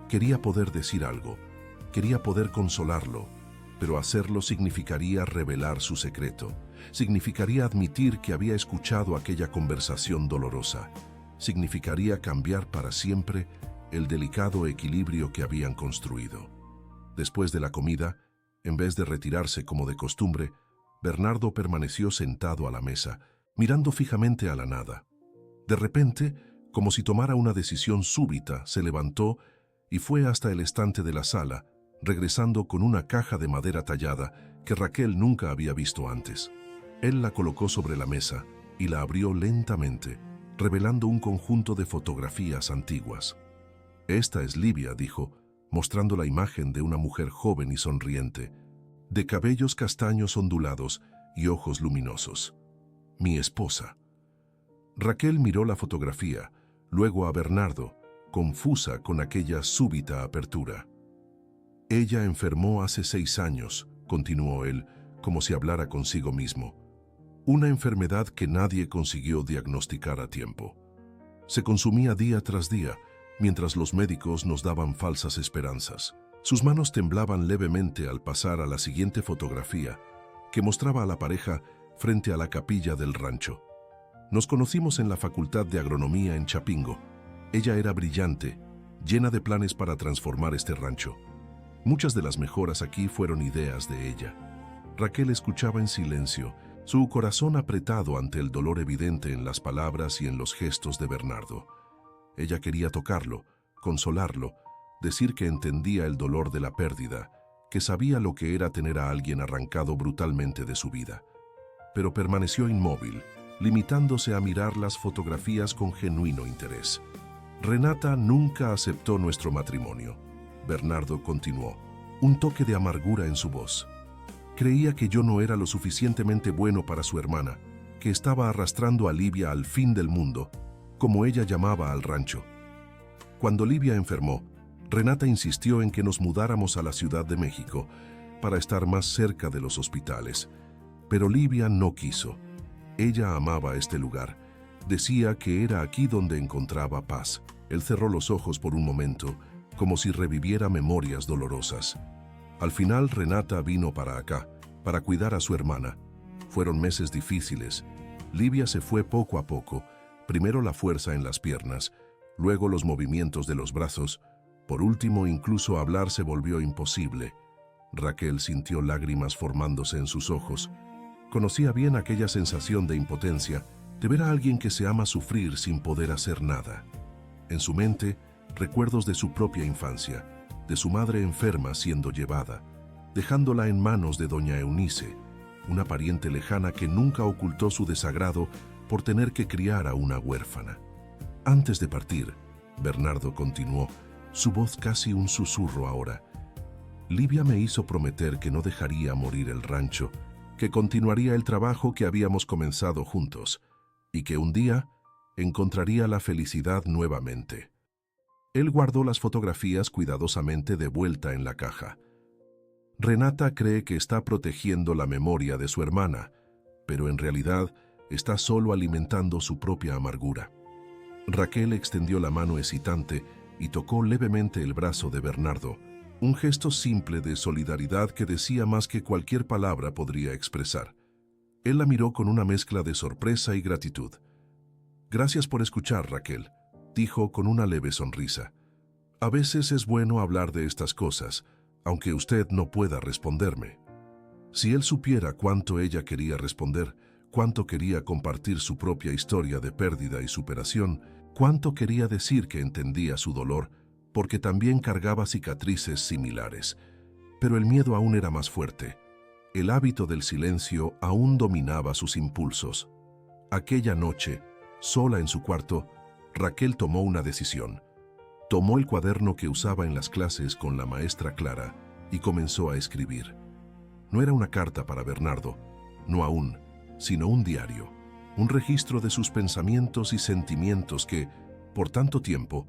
Quería poder decir algo, quería poder consolarlo, pero hacerlo significaría revelar su secreto, significaría admitir que había escuchado aquella conversación dolorosa, significaría cambiar para siempre el delicado equilibrio que habían construido. Después de la comida, en vez de retirarse como de costumbre, Bernardo permaneció sentado a la mesa, mirando fijamente a la nada. De repente, como si tomara una decisión súbita, se levantó y fue hasta el estante de la sala, regresando con una caja de madera tallada que Raquel nunca había visto antes. Él la colocó sobre la mesa y la abrió lentamente, revelando un conjunto de fotografías antiguas. «Esta es Livia», dijo, mostrando la imagen de una mujer joven y sonriente, de cabellos castaños ondulados y ojos luminosos. «Mi esposa». Raquel miró la fotografía, luego a Bernardo, confusa con aquella súbita apertura. «Ella enfermó hace 6 años», continuó él, como si hablara consigo mismo. «Una enfermedad que nadie consiguió diagnosticar a tiempo. Se consumía día tras día, mientras los médicos nos daban falsas esperanzas». Sus manos temblaban levemente al pasar a la siguiente fotografía, que mostraba a la pareja frente a la capilla del rancho. «Nos conocimos en la Facultad de Agronomía en Chapingo. Ella era brillante, llena de planes para transformar este rancho. Muchas de las mejoras aquí fueron ideas de ella. Raquel escuchaba en silencio, su corazón apretado ante el dolor evidente en las palabras y en los gestos de Bernardo. Ella quería tocarlo, consolarlo, decir que entendía el dolor de la pérdida, que sabía lo que era tener a alguien arrancado brutalmente de su vida. Pero permaneció inmóvil, limitándose a mirar las fotografías con genuino interés. Renata nunca aceptó nuestro matrimonio. Bernardo continuó, un toque de amargura en su voz. Creía que yo no era lo suficientemente bueno para su hermana, que estaba arrastrando a Livia al fin del mundo, como ella llamaba al rancho. Cuando Livia enfermó, Renata insistió en que nos mudáramos a la Ciudad de México para estar más cerca de los hospitales, pero Livia no quiso. Ella amaba este lugar. Decía que era aquí donde encontraba paz. Él cerró los ojos por un momento, como si reviviera memorias dolorosas. Al final, Renata vino para acá, para cuidar a su hermana. Fueron meses difíciles. Livia se fue poco a poco, primero la fuerza en las piernas, luego los movimientos de los brazos. Por último, incluso hablar se volvió imposible. Raquel sintió lágrimas formándose en sus ojos. Conocía bien aquella sensación de impotencia, de ver a alguien que se ama sufrir sin poder hacer nada. En su mente, recuerdos de su propia infancia, de su madre enferma siendo llevada, dejándola en manos de doña Eunice, una pariente lejana que nunca ocultó su desagrado por tener que criar a una huérfana. Antes de partir, Bernardo continuó, su voz casi un susurro ahora. Livia me hizo prometer que no dejaría morir el rancho, que continuaría el trabajo que habíamos comenzado juntos, y que un día encontraría la felicidad nuevamente. Él guardó las fotografías cuidadosamente de vuelta en la caja. Renata cree que está protegiendo la memoria de su hermana, pero en realidad está solo alimentando su propia amargura. Raquel extendió la mano hesitante y tocó levemente el brazo de Bernardo, un gesto simple de solidaridad que decía más que cualquier palabra podría expresar. Él la miró con una mezcla de sorpresa y gratitud. «Gracias por escuchar, Raquel», dijo con una leve sonrisa. «A veces es bueno hablar de estas cosas, aunque usted no pueda responderme». Si él supiera cuánto ella quería responder, cuánto quería compartir su propia historia de pérdida y superación, cuánto quería decir que entendía su dolor, porque también cargaba cicatrices similares. Pero el miedo aún era más fuerte. El hábito del silencio aún dominaba sus impulsos. Aquella noche, sola en su cuarto, Raquel tomó una decisión. Tomó el cuaderno que usaba en las clases con la maestra Clara y comenzó a escribir. No era una carta para Bernardo, no aún, sino un diario, un registro de sus pensamientos y sentimientos que, por tanto tiempo,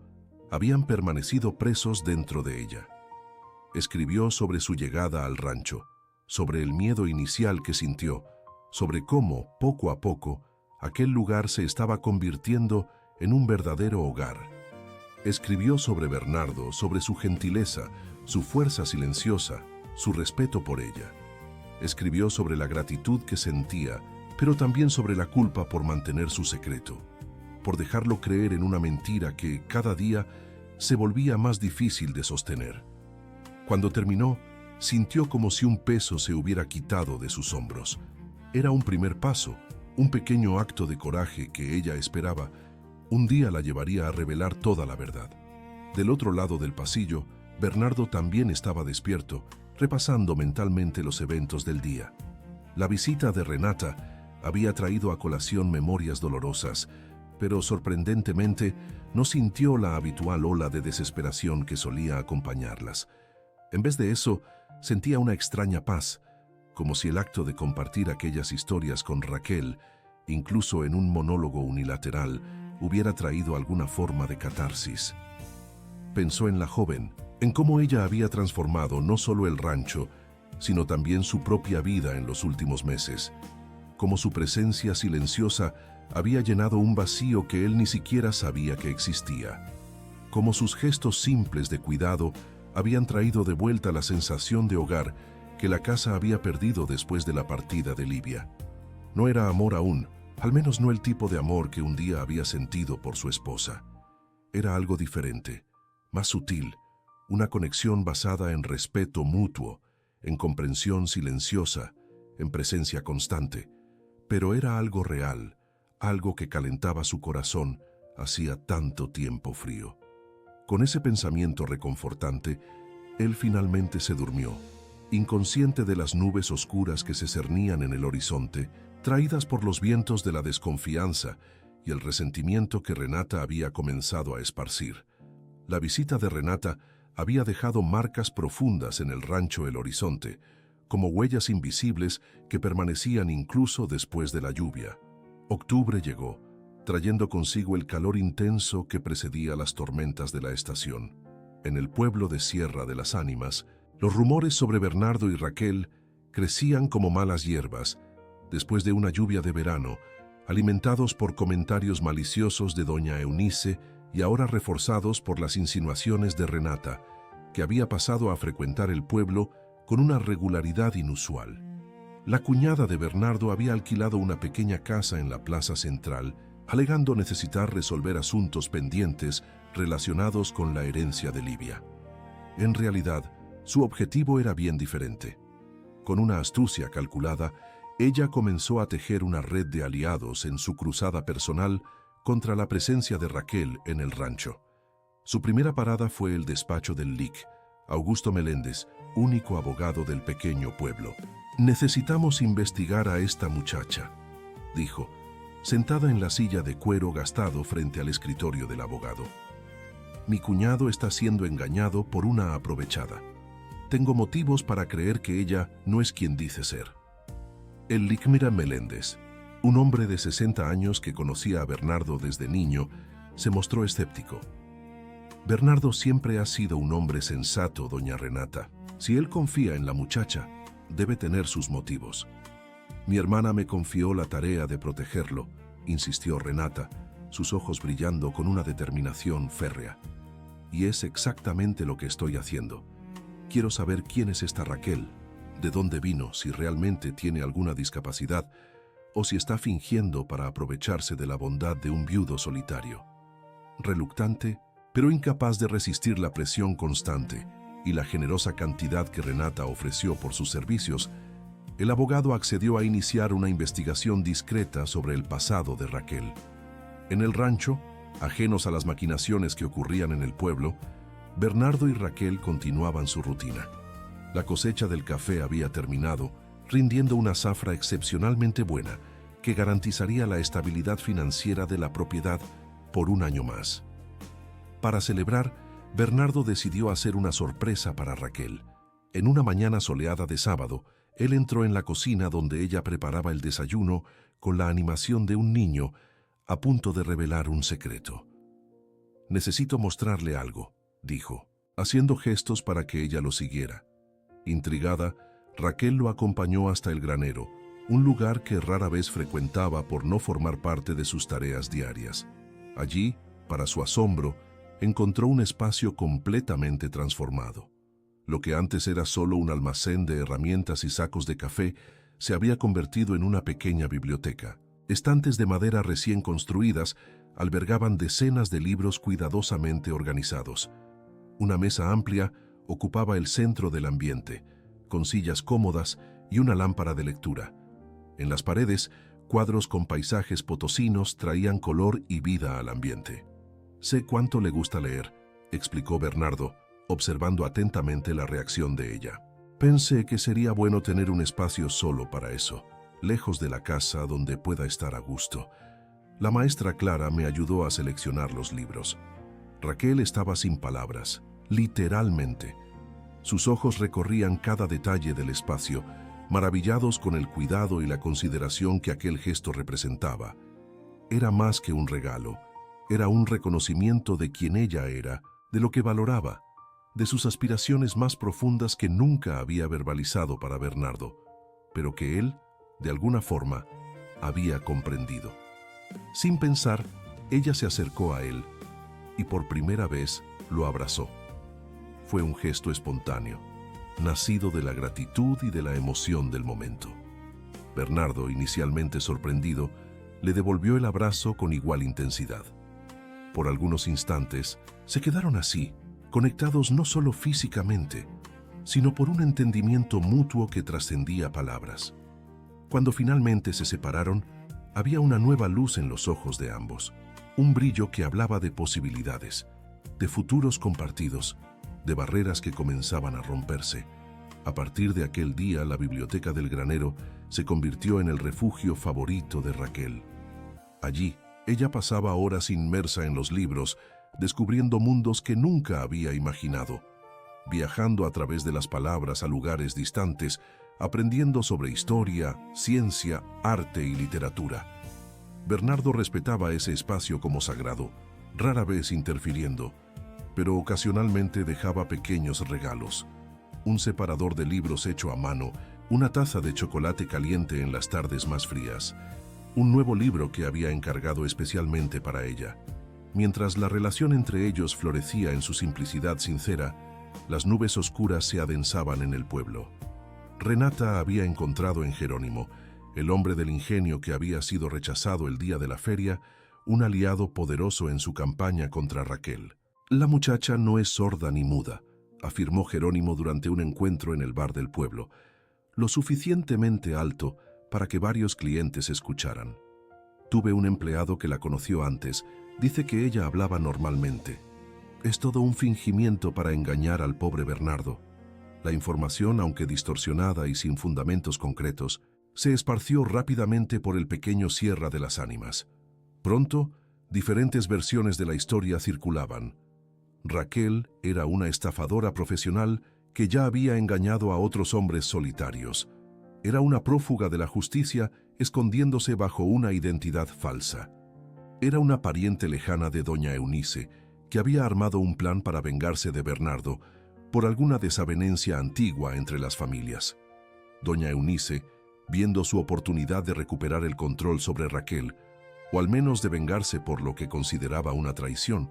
habían permanecido presos dentro de ella. Escribió sobre su llegada al rancho, sobre el miedo inicial que sintió, sobre cómo, poco a poco, aquel lugar se estaba convirtiendo en un verdadero hogar. Escribió sobre Bernardo, sobre su gentileza, su fuerza silenciosa, su respeto por ella. Escribió sobre la gratitud que sentía, pero también sobre la culpa por mantener su secreto, por dejarlo creer en una mentira que, cada día, se volvía más difícil de sostener. Cuando terminó, sintió como si un peso se hubiera quitado de sus hombros. Era un primer paso, un pequeño acto de coraje que ella esperaba. Un día la llevaría a revelar toda la verdad. Del otro lado del pasillo, Bernardo también estaba despierto, repasando mentalmente los eventos del día. La visita de Renata había traído a colación memorias dolorosas, pero sorprendentemente no sintió la habitual ola de desesperación que solía acompañarlas. En vez de eso, sentía una extraña paz, como si el acto de compartir aquellas historias con Raquel, incluso en un monólogo unilateral, hubiera traído alguna forma de catarsis. Pensó en la joven, en cómo ella había transformado no solo el rancho, sino también su propia vida en los últimos meses, cómo su presencia silenciosa había llenado un vacío que él ni siquiera sabía que existía, cómo sus gestos simples de cuidado habían traído de vuelta la sensación de hogar que la casa había perdido después de la partida de Livia. No era amor aún, al menos no el tipo de amor que un día había sentido por su esposa. Era algo diferente, más sutil, una conexión basada en respeto mutuo, en comprensión silenciosa, en presencia constante. Pero era algo real, algo que calentaba su corazón hacía tanto tiempo frío. Con ese pensamiento reconfortante, él finalmente se durmió, inconsciente de las nubes oscuras que se cernían en el horizonte, traídas por los vientos de la desconfianza y el resentimiento que Renata había comenzado a esparcir. La visita de Renata había dejado marcas profundas en el rancho El Horizonte, como huellas invisibles que permanecían incluso después de la lluvia. Octubre llegó, trayendo consigo el calor intenso que precedía las tormentas de la estación. En el pueblo de Sierra de las Ánimas, los rumores sobre Bernardo y Raquel crecían como malas hierbas, después de una lluvia de verano, alimentados por comentarios maliciosos de doña Eunice y ahora reforzados por las insinuaciones de Renata, que había pasado a frecuentar el pueblo con una regularidad inusual. La cuñada de Bernardo había alquilado una pequeña casa en la plaza central, alegando necesitar resolver asuntos pendientes relacionados con la herencia de Livia. En realidad, su objetivo era bien diferente. Con una astucia calculada, ella comenzó a tejer una red de aliados en su cruzada personal contra la presencia de Raquel en el rancho. Su primera parada fue el despacho del LIC, Augusto Meléndez, único abogado del pequeño pueblo. «Necesitamos investigar a esta muchacha», dijo, sentada en la silla de cuero gastado frente al escritorio del abogado. «Mi cuñado está siendo engañado por una aprovechada. Tengo motivos para creer que ella no es quien dice ser». El Licmira Meléndez, un hombre de 60 años que conocía a Bernardo desde niño, se mostró escéptico. «Bernardo siempre ha sido un hombre sensato, doña Renata. Si él confía en la muchacha, debe tener sus motivos». «Mi hermana me confió la tarea de protegerlo», insistió Renata, sus ojos brillando con una determinación férrea. «Y es exactamente lo que estoy haciendo. Quiero saber quién es esta Raquel, de dónde vino, si realmente tiene alguna discapacidad o si está fingiendo para aprovecharse de la bondad de un viudo solitario». Reluctante, pero incapaz de resistir la presión constante y la generosa cantidad que Renata ofreció por sus servicios, el abogado accedió a iniciar una investigación discreta sobre el pasado de Raquel. En el rancho, ajenos a las maquinaciones que ocurrían en el pueblo, Bernardo y Raquel continuaban su rutina. La cosecha del café había terminado, rindiendo una zafra excepcionalmente buena que garantizaría la estabilidad financiera de la propiedad por un año más. Para celebrar, Bernardo decidió hacer una sorpresa para Raquel. En una mañana soleada de sábado, él entró en la cocina donde ella preparaba el desayuno con la animación de un niño a punto de revelar un secreto. «Necesito mostrarle algo», dijo, haciendo gestos para que ella lo siguiera. Intrigada, Raquel lo acompañó hasta el granero, un lugar que rara vez frecuentaba por no formar parte de sus tareas diarias. Allí, para su asombro, encontró un espacio completamente transformado. Lo que antes era solo un almacén de herramientas y sacos de café se había convertido en una pequeña biblioteca. Estantes de madera recién construidas albergaban decenas de libros cuidadosamente organizados. Una mesa amplia ocupaba el centro del ambiente, con sillas cómodas y una lámpara de lectura. En las paredes, cuadros con paisajes potosinos traían color y vida al ambiente. «Sé cuánto le gusta leer», explicó Bernardo, observando atentamente la reacción de ella. «Pensé que sería bueno tener un espacio solo para eso, lejos de la casa donde pueda estar a gusto. La maestra Clara me ayudó a seleccionar los libros». Raquel estaba sin palabras, literalmente. Sus ojos recorrían cada detalle del espacio, maravillados con el cuidado y la consideración que aquel gesto representaba. Era más que un regalo, era un reconocimiento de quién ella era, de lo que valoraba, de sus aspiraciones más profundas que nunca había verbalizado para Bernardo, pero que él, de alguna forma, había comprendido. Sin pensar, ella se acercó a él y por primera vez lo abrazó. Fue un gesto espontáneo, nacido de la gratitud y de la emoción del momento. Bernardo, inicialmente sorprendido, le devolvió el abrazo con igual intensidad. Por algunos instantes se quedaron así, conectados no solo físicamente, sino por un entendimiento mutuo que trascendía palabras. Cuando finalmente se separaron, había una nueva luz en los ojos de ambos, un brillo que hablaba de posibilidades, de futuros compartidos, de barreras que comenzaban a romperse. A partir de aquel día, la biblioteca del granero se convirtió en el refugio favorito de Raquel. Allí, ella pasaba horas inmersa en los libros, descubriendo mundos que nunca había imaginado, viajando a través de las palabras a lugares distantes, aprendiendo sobre historia, ciencia, arte y literatura. Bernardo respetaba ese espacio como sagrado, rara vez interfiriendo, pero ocasionalmente dejaba pequeños regalos. Un separador de libros hecho a mano, una taza de chocolate caliente en las tardes más frías, un nuevo libro que había encargado especialmente para ella. Mientras la relación entre ellos florecía en su simplicidad sincera, las nubes oscuras se adensaban en el pueblo. Renata había encontrado en Jerónimo, el hombre del ingenio que había sido rechazado el día de la feria, un aliado poderoso en su campaña contra Raquel. La muchacha no es sorda ni muda, afirmó Jerónimo durante un encuentro en el bar del pueblo, lo suficientemente alto para que varios clientes escucharan. Tuve un empleado que la conoció antes, dice que ella hablaba normalmente. Es todo un fingimiento para engañar al pobre Bernardo. La información, aunque distorsionada y sin fundamentos concretos, se esparció rápidamente por el pequeño Sierra de las Ánimas. Pronto, diferentes versiones de la historia circulaban. Raquel era una estafadora profesional que ya había engañado a otros hombres solitarios. Era una prófuga de la justicia escondiéndose bajo una identidad falsa. Era una pariente lejana de doña Eunice, que había armado un plan para vengarse de Bernardo por alguna desavenencia antigua entre las familias. Doña Eunice, viendo su oportunidad de recuperar el control sobre Raquel, o al menos de vengarse por lo que consideraba una traición,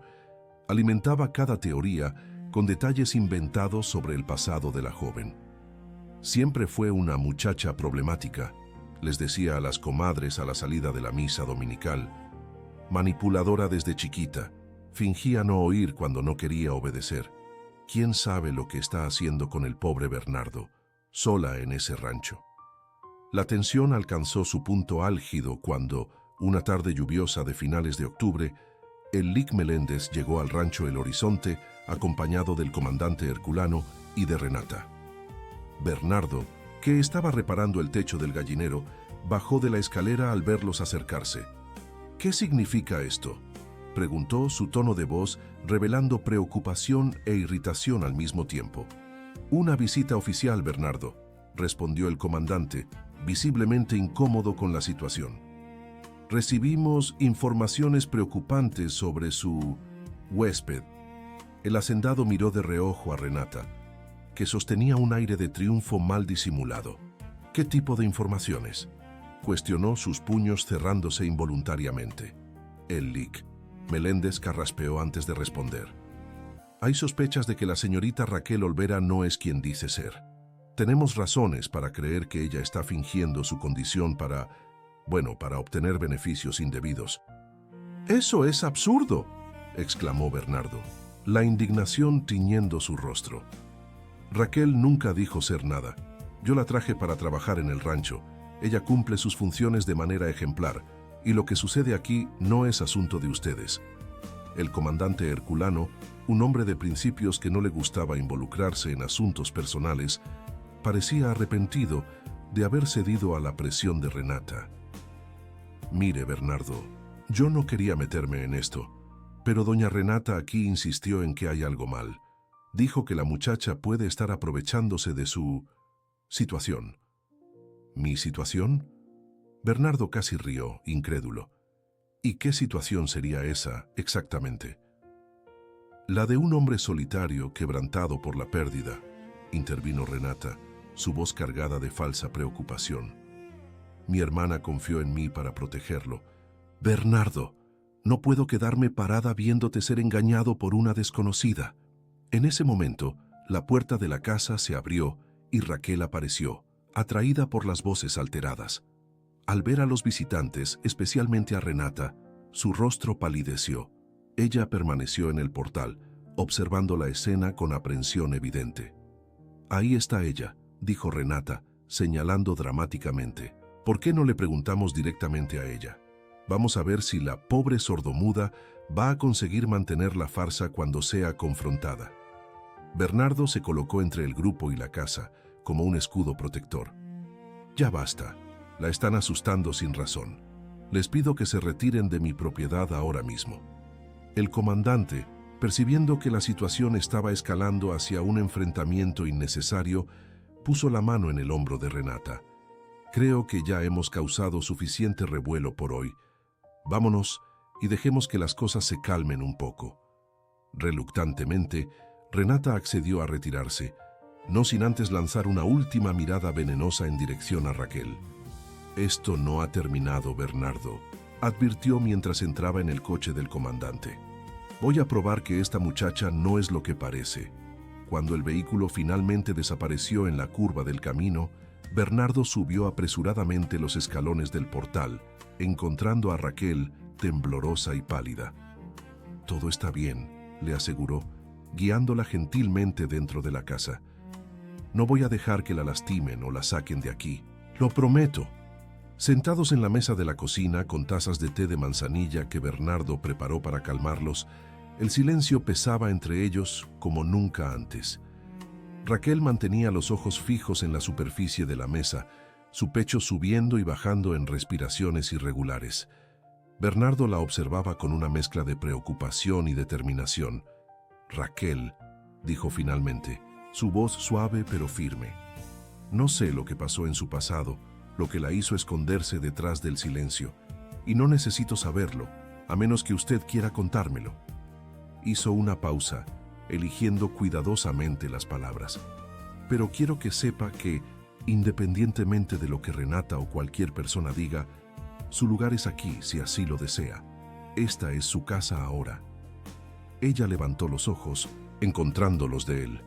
alimentaba cada teoría con detalles inventados sobre el pasado de la joven. Siempre fue una muchacha problemática, les decía a las comadres a la salida de la misa dominical. Manipuladora desde chiquita, fingía no oír cuando no quería obedecer. ¿Quién sabe lo que está haciendo con el pobre Bernardo, sola en ese rancho? La tensión alcanzó su punto álgido cuando, una tarde lluviosa de finales de octubre, el Lic Meléndez llegó al rancho El Horizonte acompañado del comandante Herculano y de Renata. Bernardo, que estaba reparando el techo del gallinero, bajó de la escalera al verlos acercarse. ¿Qué significa esto?, preguntó, su tono de voz revelando preocupación e irritación al mismo tiempo. Una visita oficial, Bernardo, respondió el comandante, visiblemente incómodo con la situación. Recibimos informaciones preocupantes sobre su huésped. El hacendado miró de reojo a Renata, que sostenía un aire de triunfo mal disimulado. ¿Qué tipo de informaciones?, cuestionó, sus puños cerrándose involuntariamente. El Lic Meléndez carraspeó antes de responder. Hay sospechas de que la señorita Raquel Olvera no es quien dice ser. Tenemos razones para creer que ella está fingiendo su condición para obtener beneficios indebidos. ¡Eso es absurdo!, exclamó Bernardo, la indignación tiñendo su rostro. Raquel nunca dijo ser nada. Yo la traje para trabajar en el rancho. Ella cumple sus funciones de manera ejemplar, y lo que sucede aquí no es asunto de ustedes. El comandante Herculano, un hombre de principios que no le gustaba involucrarse en asuntos personales, parecía arrepentido de haber cedido a la presión de Renata. Mire, Bernardo, yo no quería meterme en esto, pero doña Renata aquí insistió en que hay algo mal. Dijo que la muchacha puede estar aprovechándose de su situación. ¿Mi situación? Bernardo casi rió, incrédulo. ¿Y qué situación sería esa, exactamente? La de un hombre solitario, quebrantado por la pérdida, intervino Renata, su voz cargada de falsa preocupación. Mi hermana confió en mí para protegerlo. Bernardo, no puedo quedarme parada viéndote ser engañado por una desconocida. En ese momento, la puerta de la casa se abrió y Raquel apareció, atraída por las voces alteradas. Al ver a los visitantes, especialmente a Renata, su rostro palideció. Ella permaneció en el portal, observando la escena con aprensión evidente. «Ahí está ella», dijo Renata, señalando dramáticamente. «¿Por qué no le preguntamos directamente a ella? Vamos a ver si la pobre sordomuda va a conseguir mantener la farsa cuando sea confrontada». Bernardo se colocó entre el grupo y la casa, como un escudo protector. «Ya basta. La están asustando sin razón. Les pido que se retiren de mi propiedad ahora mismo». El comandante, percibiendo que la situación estaba escalando hacia un enfrentamiento innecesario, puso la mano en el hombro de Renata. «Creo que ya hemos causado suficiente revuelo por hoy. Vámonos y dejemos que las cosas se calmen un poco». Reluctantemente, Renata accedió a retirarse, no sin antes lanzar una última mirada venenosa en dirección a Raquel. «Esto no ha terminado, Bernardo», advirtió mientras entraba en el coche del comandante. «Voy a probar que esta muchacha no es lo que parece». Cuando el vehículo finalmente desapareció en la curva del camino, Bernardo subió apresuradamente los escalones del portal, encontrando a Raquel temblorosa y pálida. «Todo está bien», le aseguró, guiándola gentilmente dentro de la casa. «No voy a dejar que la lastimen o la saquen de aquí. Lo prometo». Sentados en la mesa de la cocina con tazas de té de manzanilla que Bernardo preparó para calmarlos, el silencio pesaba entre ellos como nunca antes. Raquel mantenía los ojos fijos en la superficie de la mesa, su pecho subiendo y bajando en respiraciones irregulares. Bernardo la observaba con una mezcla de preocupación y determinación. «Raquel», dijo finalmente, su voz suave pero firme. «No sé lo que pasó en su pasado, lo que la hizo esconderse detrás del silencio, y no necesito saberlo, a menos que usted quiera contármelo». Hizo una pausa, eligiendo cuidadosamente las palabras. «Pero quiero que sepa que, independientemente de lo que Renata o cualquier persona diga, su lugar es aquí si así lo desea. Esta es su casa ahora». Ella levantó los ojos, encontrándolos de él.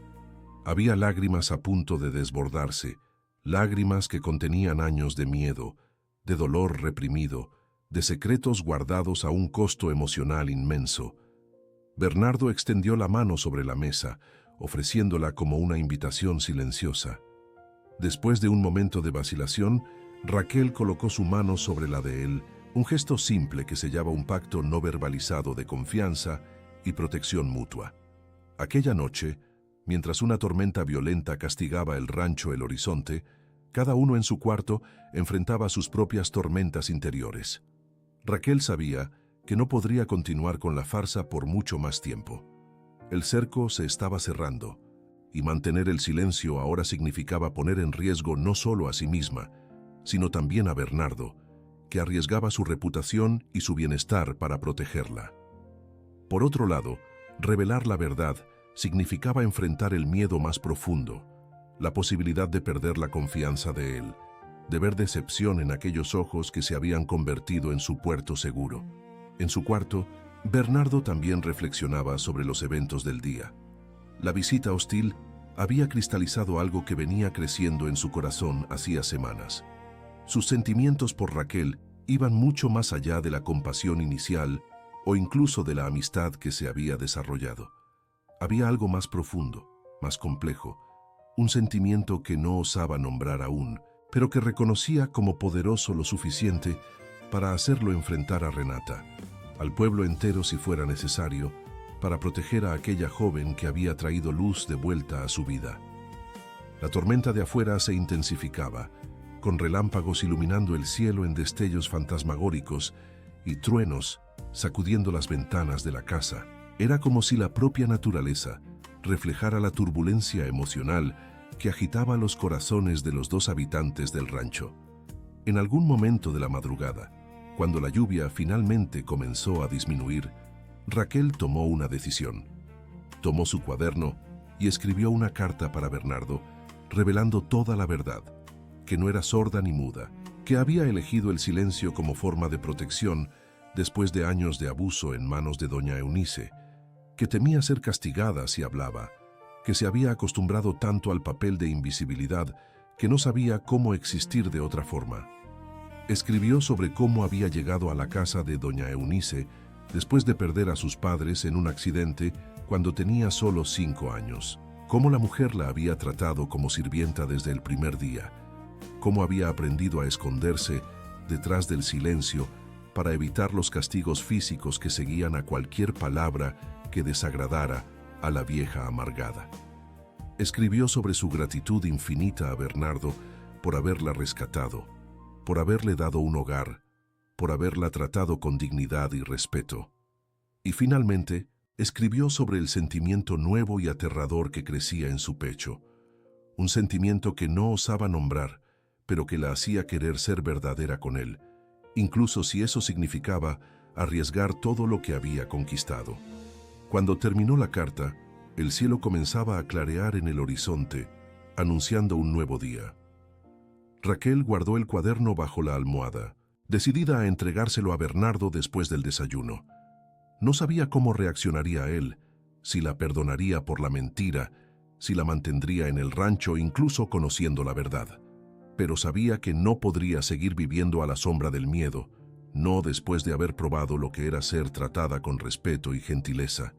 Había lágrimas a punto de desbordarse, lágrimas que contenían años de miedo, de dolor reprimido, de secretos guardados a un costo emocional inmenso. Bernardo extendió la mano sobre la mesa, ofreciéndola como una invitación silenciosa. Después de un momento de vacilación, Raquel colocó su mano sobre la de él, un gesto simple que sellaba un pacto no verbalizado de confianza y protección mutua. Aquella noche, mientras una tormenta violenta castigaba el rancho El Horizonte, cada uno en su cuarto enfrentaba sus propias tormentas interiores. Raquel sabía que no podría continuar con la farsa por mucho más tiempo. El cerco se estaba cerrando, y mantener el silencio ahora significaba poner en riesgo no solo a sí misma, sino también a Bernardo, que arriesgaba su reputación y su bienestar para protegerla. Por otro lado, revelar la verdad significaba enfrentar el miedo más profundo, la posibilidad de perder la confianza de él, de ver decepción en aquellos ojos que se habían convertido en su puerto seguro. En su cuarto, Bernardo también reflexionaba sobre los eventos del día. La visita hostil había cristalizado algo que venía creciendo en su corazón hacía semanas. Sus sentimientos por Raquel iban mucho más allá de la compasión inicial o incluso de la amistad que se había desarrollado. Había algo más profundo, más complejo, un sentimiento que no osaba nombrar aún, pero que reconocía como poderoso lo suficiente para hacerlo enfrentar a Renata, al pueblo entero si fuera necesario, para proteger a aquella joven que había traído luz de vuelta a su vida. La tormenta de afuera se intensificaba, con relámpagos iluminando el cielo en destellos fantasmagóricos y truenos sacudiendo las ventanas de la casa. Era como si la propia naturaleza reflejara la turbulencia emocional que agitaba los corazones de los dos habitantes del rancho. En algún momento de la madrugada, cuando la lluvia finalmente comenzó a disminuir, Raquel tomó una decisión. Tomó su cuaderno y escribió una carta para Bernardo, revelando toda la verdad, que no era sorda ni muda, que había elegido el silencio como forma de protección después de años de abuso en manos de doña Eunice, que temía ser castigada si hablaba, que se había acostumbrado tanto al papel de invisibilidad que no sabía cómo existir de otra forma. Escribió sobre cómo había llegado a la casa de doña Eunice después de perder a sus padres en un accidente cuando tenía solo 5 años. Cómo la mujer la había tratado como sirvienta desde el primer día. Cómo había aprendido a esconderse detrás del silencio para evitar los castigos físicos que seguían a cualquier palabra que desagradara a la vieja amargada. Escribió sobre su gratitud infinita a Bernardo por haberla rescatado, por haberle dado un hogar, por haberla tratado con dignidad y respeto. Y finalmente, escribió sobre el sentimiento nuevo y aterrador que crecía en su pecho, un sentimiento que no osaba nombrar, pero que la hacía querer ser verdadera con él, incluso si eso significaba arriesgar todo lo que había conquistado. Cuando terminó la carta, el cielo comenzaba a clarear en el horizonte, anunciando un nuevo día. Raquel guardó el cuaderno bajo la almohada, decidida a entregárselo a Bernardo después del desayuno. No sabía cómo reaccionaría él, si la perdonaría por la mentira, si la mantendría en el rancho incluso conociendo la verdad. Pero sabía que no podría seguir viviendo a la sombra del miedo, no después de haber probado lo que era ser tratada con respeto y gentileza.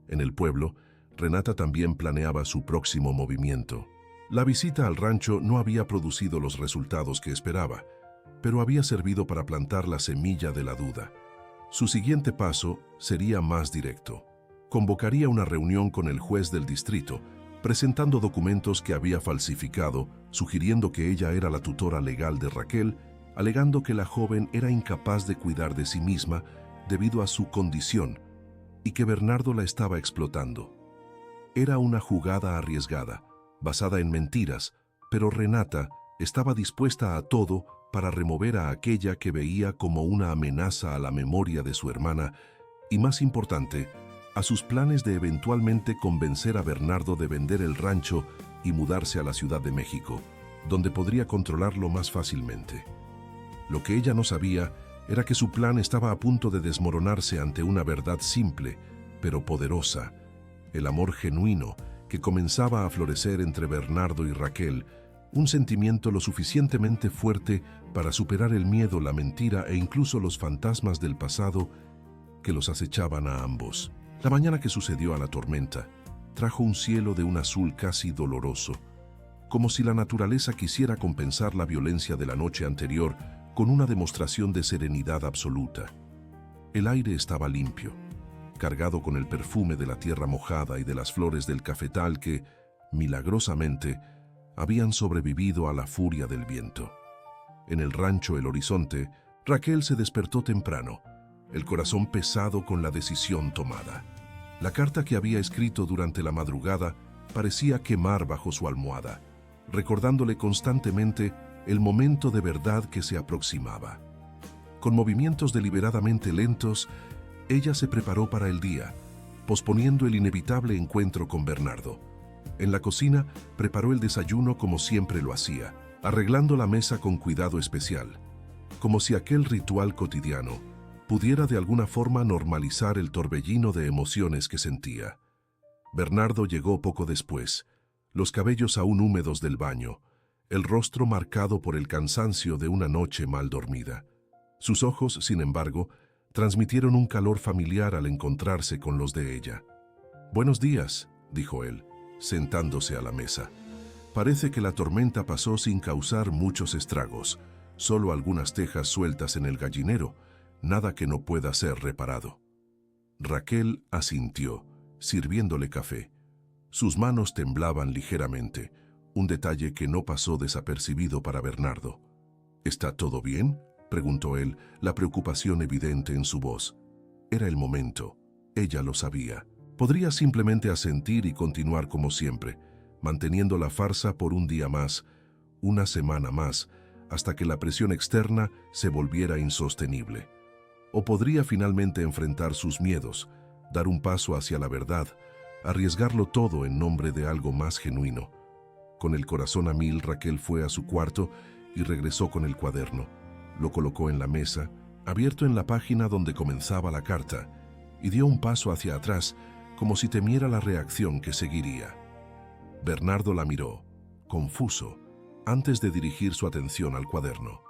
En el pueblo, Renata también planeaba su próximo movimiento. La visita al rancho no había producido los resultados que esperaba, pero había servido para plantar la semilla de la duda. Su siguiente paso sería más directo. Convocaría una reunión con el juez del distrito, presentando documentos que había falsificado, sugiriendo que ella era la tutora legal de Raquel, alegando que la joven era incapaz de cuidar de sí misma debido a su condición y que Bernardo la estaba explotando. Era una jugada arriesgada, basada en mentiras, pero Renata estaba dispuesta a todo para remover a aquella que veía como una amenaza a la memoria de su hermana y, más importante, a sus planes de eventualmente convencer a Bernardo de vender el rancho y mudarse a la Ciudad de México, donde podría controlarlo más fácilmente. Lo que ella no sabía era que su plan estaba a punto de desmoronarse ante una verdad simple, pero poderosa: el amor genuino que comenzaba a florecer entre Bernardo y Raquel, un sentimiento lo suficientemente fuerte para superar el miedo, la mentira e incluso los fantasmas del pasado que los acechaban a ambos. La mañana que sucedió a la tormenta trajo un cielo de un azul casi doloroso, como si la naturaleza quisiera compensar la violencia de la noche anterior con una demostración de serenidad absoluta. El aire estaba limpio, cargado con el perfume de la tierra mojada y de las flores del cafetal que, milagrosamente, habían sobrevivido a la furia del viento. En el rancho El Horizonte, Raquel se despertó temprano, el corazón pesado con la decisión tomada. La carta que había escrito durante la madrugada parecía quemar bajo su almohada, recordándole constantemente el momento de verdad que se aproximaba. Con movimientos deliberadamente lentos, ella se preparó para el día, posponiendo el inevitable encuentro con Bernardo. En la cocina, preparó el desayuno como siempre lo hacía, arreglando la mesa con cuidado especial, como si aquel ritual cotidiano pudiera de alguna forma normalizar el torbellino de emociones que sentía. Bernardo llegó poco después, los cabellos aún húmedos del baño, el rostro marcado por el cansancio de una noche mal dormida. Sus ojos, sin embargo, transmitieron un calor familiar al encontrarse con los de ella. «Buenos días», dijo él, sentándose a la mesa. «Parece que la tormenta pasó sin causar muchos estragos, solo algunas tejas sueltas en el gallinero, nada que no pueda ser reparado». Raquel asintió, sirviéndole café. Sus manos temblaban ligeramente, un detalle que no pasó desapercibido para Bernardo. «¿Está todo bien?», preguntó él, la preocupación evidente en su voz. Era el momento. Ella lo sabía. Podría simplemente asentir y continuar como siempre, manteniendo la farsa por un día más, una semana más, hasta que la presión externa se volviera insostenible. O podría finalmente enfrentar sus miedos, dar un paso hacia la verdad, arriesgarlo todo en nombre de algo más genuino. Con el corazón a mil, Raquel fue a su cuarto y regresó con el cuaderno. Lo colocó en la mesa, abierto en la página donde comenzaba la carta, y dio un paso hacia atrás, como si temiera la reacción que seguiría. Bernardo la miró, confuso, antes de dirigir su atención al cuaderno.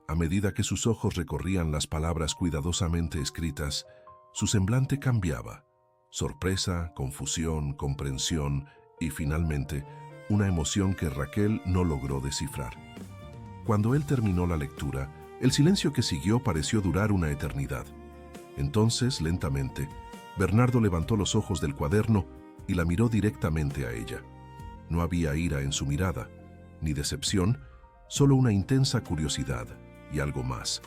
A medida que sus ojos recorrían las palabras cuidadosamente escritas, su semblante cambiaba. Sorpresa, confusión, comprensión y finalmente una emoción que Raquel no logró descifrar. Cuando él terminó la lectura, el silencio que siguió pareció durar una eternidad. Entonces, lentamente, Bernardo levantó los ojos del cuaderno y la miró directamente a ella. No había ira en su mirada, ni decepción, solo una intensa curiosidad y algo más.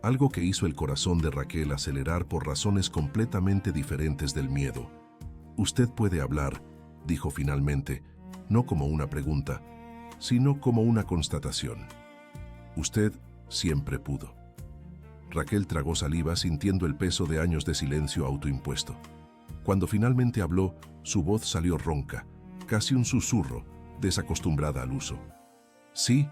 Algo que hizo el corazón de Raquel acelerar por razones completamente diferentes del miedo. «Usted puede hablar», dijo finalmente, no como una pregunta, sino como una constatación. «Usted siempre pudo». Raquel tragó saliva sintiendo el peso de años de silencio autoimpuesto. Cuando finalmente habló, su voz salió ronca, casi un susurro, desacostumbrada al uso. «Sí»,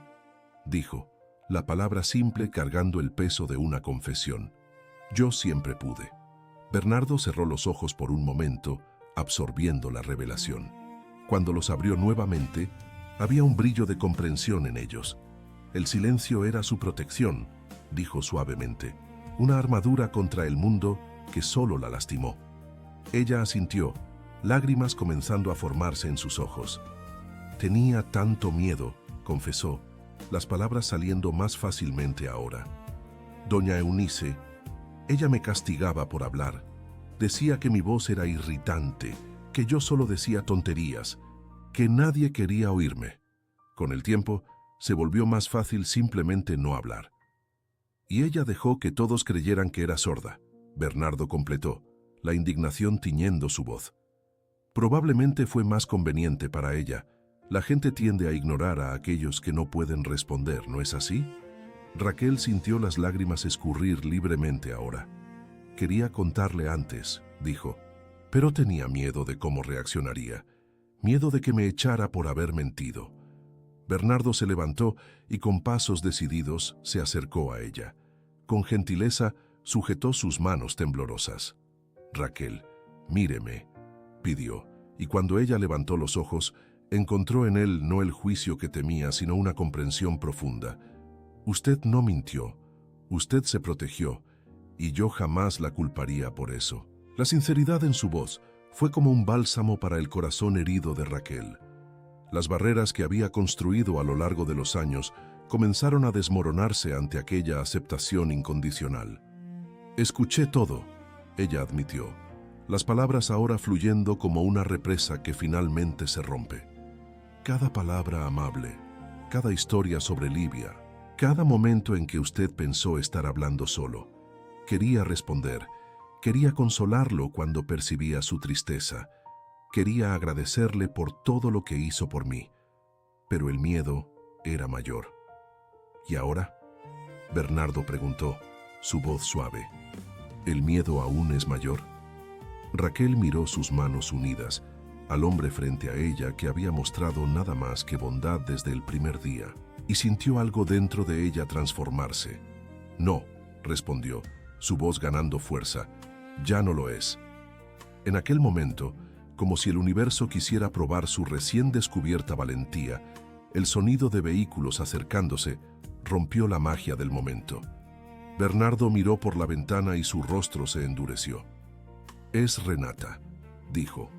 dijo, la palabra simple cargando el peso de una confesión. «Yo siempre pude». Bernardo cerró los ojos por un momento, absorbiendo la revelación. Cuando los abrió nuevamente, había un brillo de comprensión en ellos. «El silencio era su protección», dijo suavemente, «una armadura contra el mundo que solo la lastimó». Ella asintió, lágrimas comenzando a formarse en sus ojos. «Tenía tanto miedo», confesó, las palabras saliendo más fácilmente ahora. «Doña Eunice, ella me castigaba por hablar. Decía que mi voz era irritante, que yo solo decía tonterías, que nadie quería oírme. Con el tiempo, se volvió más fácil simplemente no hablar. Y ella dejó que todos creyeran que era sorda», Bernardo completó, la indignación tiñendo su voz. «Probablemente fue más conveniente para ella. La gente tiende a ignorar a aquellos que no pueden responder, ¿no es así?» Raquel sintió las lágrimas escurrir libremente ahora. «Quería contarle antes», dijo, «pero tenía miedo de cómo reaccionaría, miedo de que me echara por haber mentido». Bernardo se levantó y con pasos decididos se acercó a ella. Con gentileza sujetó sus manos temblorosas. «Raquel, míreme», pidió, y cuando ella levantó los ojos, encontró en él no el juicio que temía, sino una comprensión profunda. «Usted no mintió, usted se protegió, y yo jamás la culparía por eso». La sinceridad en su voz fue como un bálsamo para el corazón herido de Raquel. Las barreras que había construido a lo largo de los años comenzaron a desmoronarse ante aquella aceptación incondicional. «Escuché todo», ella admitió, las palabras ahora fluyendo como una represa que finalmente se rompe. «Cada palabra amable, cada historia sobre Livia, cada momento en que usted pensó estar hablando solo. Quería responder, quería consolarlo cuando percibía su tristeza, quería agradecerle por todo lo que hizo por mí, pero el miedo era mayor». «¿Y ahora?», Bernardo preguntó, su voz suave. «¿El miedo aún es mayor?». Raquel miró sus manos unidas, al hombre frente a ella que había mostrado nada más que bondad desde el primer día, y sintió algo dentro de ella transformarse. «No», respondió, su voz ganando fuerza, «ya no lo es». En aquel momento, como si el universo quisiera probar su recién descubierta valentía, el sonido de vehículos acercándose rompió la magia del momento. Bernardo miró por la ventana y su rostro se endureció. «Es Renata», dijo,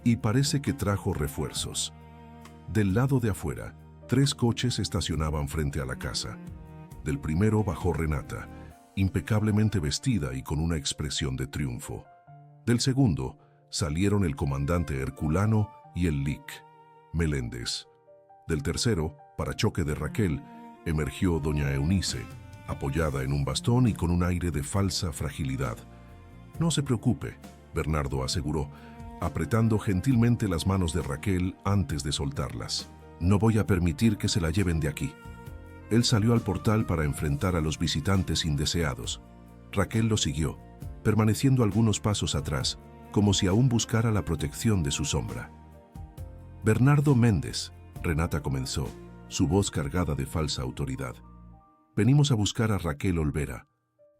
«y parece que trajo refuerzos». Del lado de afuera, 3 coches estacionaban frente a la casa. Del primero bajó Renata, impecablemente vestida y con una expresión de triunfo. Del segundo salieron el comandante Herculano y el Lic, Meléndez. Del tercero, para choque de Raquel, emergió doña Eunice, apoyada en un bastón y con un aire de falsa fragilidad. «No se preocupe», Bernardo aseguró, apretando gentilmente las manos de Raquel antes de soltarlas. «No voy a permitir que se la lleven de aquí». Él salió al portal para enfrentar a los visitantes indeseados. Raquel lo siguió, permaneciendo algunos pasos atrás, como si aún buscara la protección de su sombra. «Bernardo Méndez», Renata comenzó, su voz cargada de falsa autoridad. «Venimos a buscar a Raquel Olvera.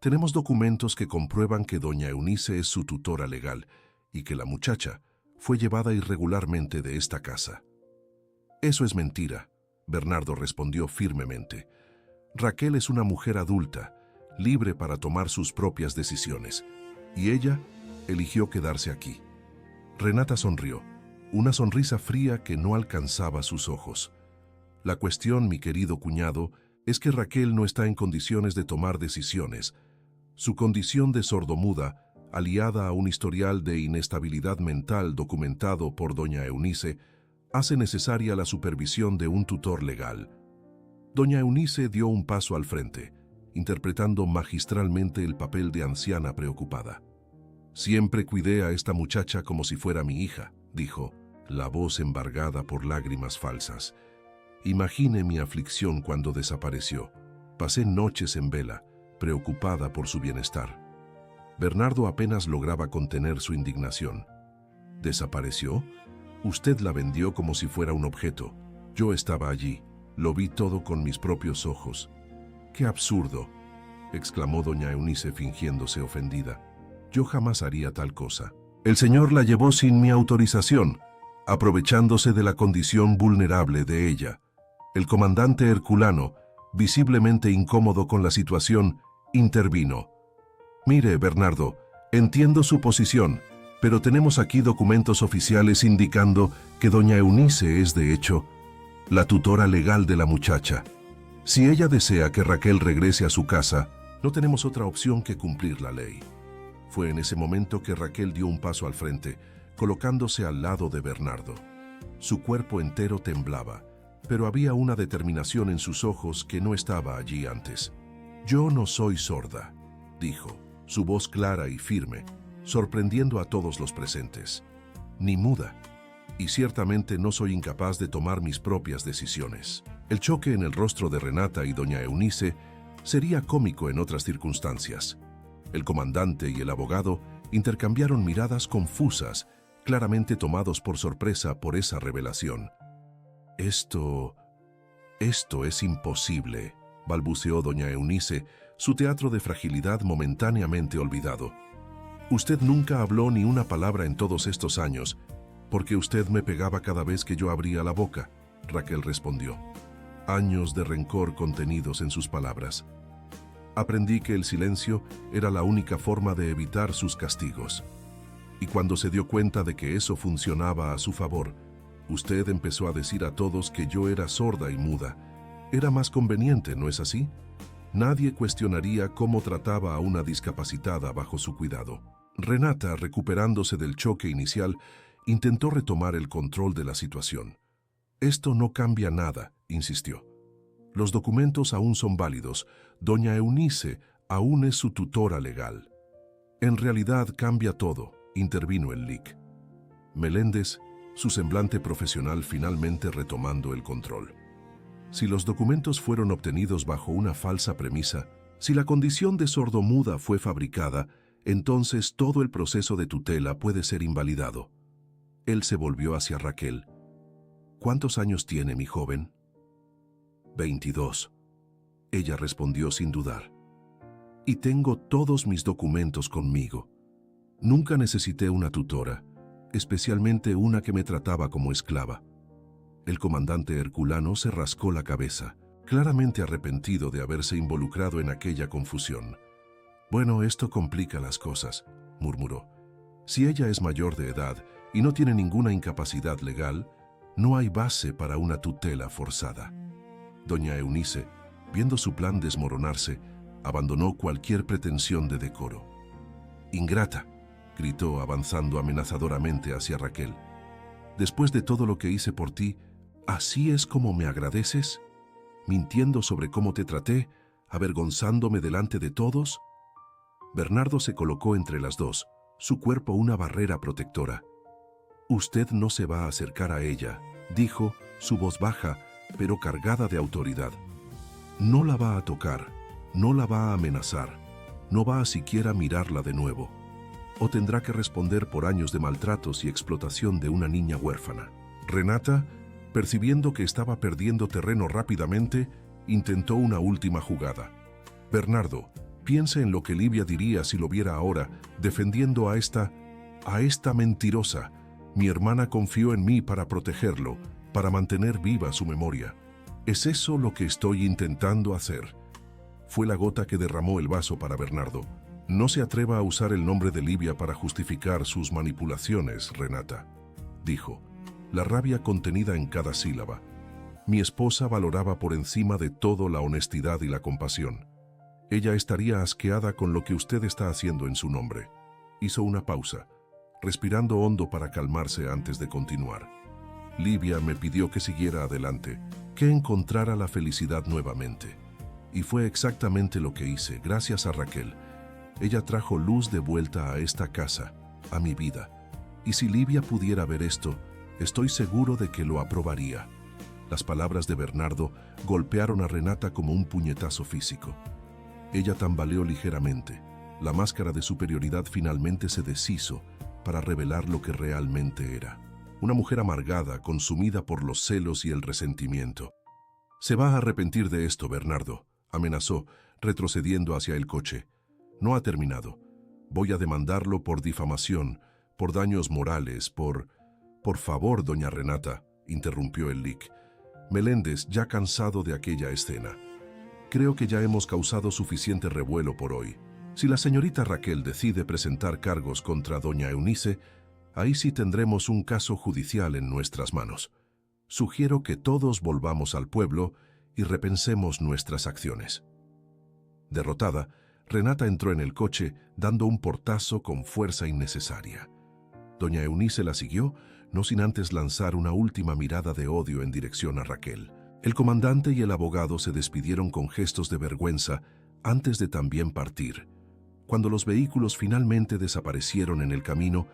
Tenemos documentos que comprueban que doña Eunice es su tutora legal y que la muchacha fue llevada irregularmente de esta casa». «Eso es mentira», Bernardo respondió firmemente. «Raquel es una mujer adulta, libre para tomar sus propias decisiones, y ella eligió quedarse aquí. Renata sonrió, una sonrisa fría que no alcanzaba sus ojos. La cuestión, mi querido cuñado, es que Raquel no está en condiciones de tomar decisiones. Su condición de sordomuda, aliada a un historial de inestabilidad mental documentado por doña Eunice, hace necesaria la supervisión de un tutor legal. Doña Eunice dio un paso al frente, interpretando magistralmente el papel de anciana preocupada. «Siempre cuidé a esta muchacha como si fuera mi hija», dijo, la voz embargada por lágrimas falsas. «Imagine mi aflicción cuando desapareció. Pasé noches en vela, preocupada por su bienestar». Bernardo apenas lograba contener su indignación. «¿Desapareció? Usted la vendió como si fuera un objeto. Yo estaba allí, lo vi todo con mis propios ojos». «¡Qué absurdo!», exclamó doña Eunice fingiéndose ofendida. «Yo jamás haría tal cosa. El señor la llevó sin mi autorización, aprovechándose de la condición vulnerable de ella». El comandante Herculano, visiblemente incómodo con la situación, intervino. «Mire, Bernardo, entiendo su posición, pero tenemos aquí documentos oficiales indicando que doña Eunice es, de hecho, la tutora legal de la muchacha. Si ella desea que Raquel regrese a su casa, no tenemos otra opción que cumplir la ley». Fue en ese momento que Raquel dio un paso al frente, colocándose al lado de Bernardo. Su cuerpo entero temblaba, pero había una determinación en sus ojos que no estaba allí antes. «Yo no soy sorda», dijo, su voz clara y firme, sorprendiendo a todos los presentes. «Ni muda. Y ciertamente no soy incapaz de tomar mis propias decisiones». El choque en el rostro de Renata y doña Eunice sería cómico en otras circunstancias. El comandante y el abogado intercambiaron miradas confusas, claramente tomados por sorpresa por esa revelación. Esto es imposible», balbuceó doña Eunice, su teatro de fragilidad momentáneamente olvidado. «Usted nunca habló ni una palabra en todos estos años, porque usted me pegaba cada vez que yo abría la boca», Raquel respondió. Años de rencor contenidos en sus palabras. «Aprendí que el silencio era la única forma de evitar sus castigos. Y cuando se dio cuenta de que eso funcionaba a su favor, usted empezó a decir a todos que yo era sorda y muda. Era más conveniente, ¿no es así? Nadie cuestionaría cómo trataba a una discapacitada bajo su cuidado». Renata, recuperándose del choque inicial, intentó retomar el control de la situación. «Esto no cambia nada», insistió. «Los documentos aún son válidos. Doña Eunice aún es su tutora legal». «En realidad cambia todo», intervino el LIC. Meléndez, su semblante profesional finalmente retomando el control. «Si los documentos fueron obtenidos bajo una falsa premisa, si la condición de sordomuda fue fabricada, entonces todo el proceso de tutela puede ser invalidado». Él se volvió hacia Raquel. «¿Cuántos años tiene mi joven?» 22. Ella respondió sin dudar. «Y tengo todos mis documentos conmigo. Nunca necesité una tutora, especialmente una que me trataba como esclava». El comandante Herculano se rascó la cabeza, claramente arrepentido de haberse involucrado en aquella confusión. «Bueno, esto complica las cosas», murmuró. «Si ella es mayor de edad y no tiene ninguna incapacidad legal, no hay base para una tutela forzada». Doña Eunice, viendo su plan desmoronarse, abandonó cualquier pretensión de decoro. «Ingrata», gritó avanzando amenazadoramente hacia Raquel. «Después de todo lo que hice por ti, ¿así es como me agradeces? ¿Mintiendo sobre cómo te traté, avergonzándome delante de todos?» Bernardo se colocó entre las dos, su cuerpo una barrera protectora. «Usted no se va a acercar a ella», dijo, su voz baja, pero cargada de autoridad. «No la va a tocar, no la va a amenazar, no va a siquiera mirarla de nuevo. O tendrá que responder por años de maltratos y explotación de una niña huérfana». Renata, percibiendo que estaba perdiendo terreno rápidamente, intentó una última jugada. «Bernardo, piense en lo que Livia diría si lo viera ahora, defendiendo a esta mentirosa. Mi hermana confió en mí para protegerlo, para mantener viva su memoria. ¿Es eso lo que estoy intentando hacer?». Fue la gota que derramó el vaso para Bernardo. No se atreva a usar el nombre de Livia para justificar sus manipulaciones, Renata, dijo, la rabia contenida en cada sílaba. Mi esposa valoraba por encima de todo la honestidad y la compasión. Ella estaría asqueada con lo que usted está haciendo en su nombre. Hizo una pausa, respirando hondo para calmarse antes de continuar. Livia me pidió que siguiera adelante, que encontrara la felicidad nuevamente. Y fue exactamente lo que hice, gracias a Raquel. Ella trajo luz de vuelta a esta casa, a mi vida. Y si Livia pudiera ver esto, estoy seguro de que lo aprobaría. Las palabras de Bernardo golpearon a Renata como un puñetazo físico. Ella tambaleó ligeramente. La máscara de superioridad finalmente se deshizo para revelar lo que realmente era. Una mujer amargada, consumida por los celos y el resentimiento. «Se va a arrepentir de esto, Bernardo», amenazó, retrocediendo hacia el coche. «No ha terminado. Voy a demandarlo por difamación, por daños morales, por...» «Por favor, doña Renata», interrumpió el Lic. «Meléndez, ya cansado de aquella escena. Creo que ya hemos causado suficiente revuelo por hoy. Si la señorita Raquel decide presentar cargos contra doña Eunice, ahí sí tendremos un caso judicial en nuestras manos. Sugiero que todos volvamos al pueblo y repensemos nuestras acciones». Derrotada, Renata entró en el coche, dando un portazo con fuerza innecesaria. Doña Eunice la siguió, no sin antes lanzar una última mirada de odio en dirección a Raquel. El comandante y el abogado se despidieron con gestos de vergüenza antes de también partir. Cuando los vehículos finalmente desaparecieron en el camino,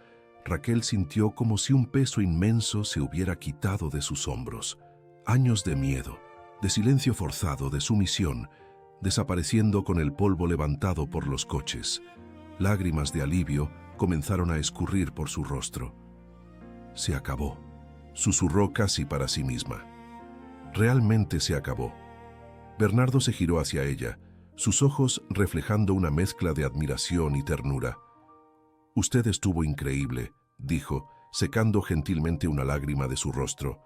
Raquel sintió como si un peso inmenso se hubiera quitado de sus hombros. Años de miedo, de silencio forzado, de sumisión, desapareciendo con el polvo levantado por los coches. Lágrimas de alivio comenzaron a escurrir por su rostro. «Se acabó», susurró casi para sí misma. Realmente se acabó. Bernardo se giró hacia ella, sus ojos reflejando una mezcla de admiración y ternura. «Usted estuvo increíble», dijo, secando gentilmente una lágrima de su rostro.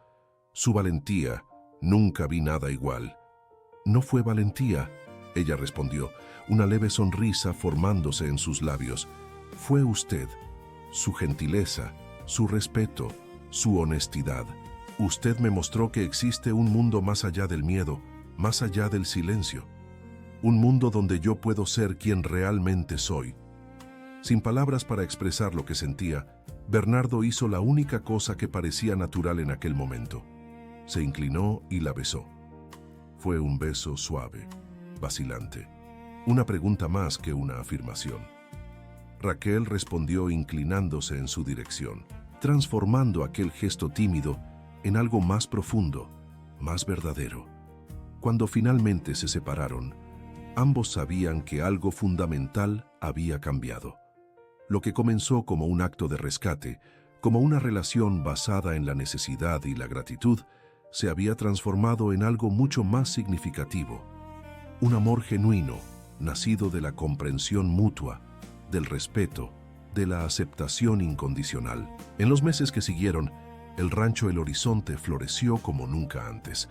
«Su valentía, nunca vi nada igual». «No fue valentía», ella respondió, una leve sonrisa formándose en sus labios. «Fue usted, su gentileza, su respeto, su honestidad. Usted me mostró que existe un mundo más allá del miedo, más allá del silencio. Un mundo donde yo puedo ser quien realmente soy». Sin palabras para expresar lo que sentía, Bernardo hizo la única cosa que parecía natural en aquel momento. Se inclinó y la besó. Fue un beso suave, vacilante. Una pregunta más que una afirmación. Raquel respondió inclinándose en su dirección, transformando aquel gesto tímido en algo más profundo, más verdadero. Cuando finalmente se separaron, ambos sabían que algo fundamental había cambiado. Lo que comenzó como un acto de rescate, como una relación basada en la necesidad y la gratitud, se había transformado en algo mucho más significativo. Un amor genuino, nacido de la comprensión mutua, del respeto, de la aceptación incondicional. En los meses que siguieron, el rancho El Horizonte floreció como nunca antes.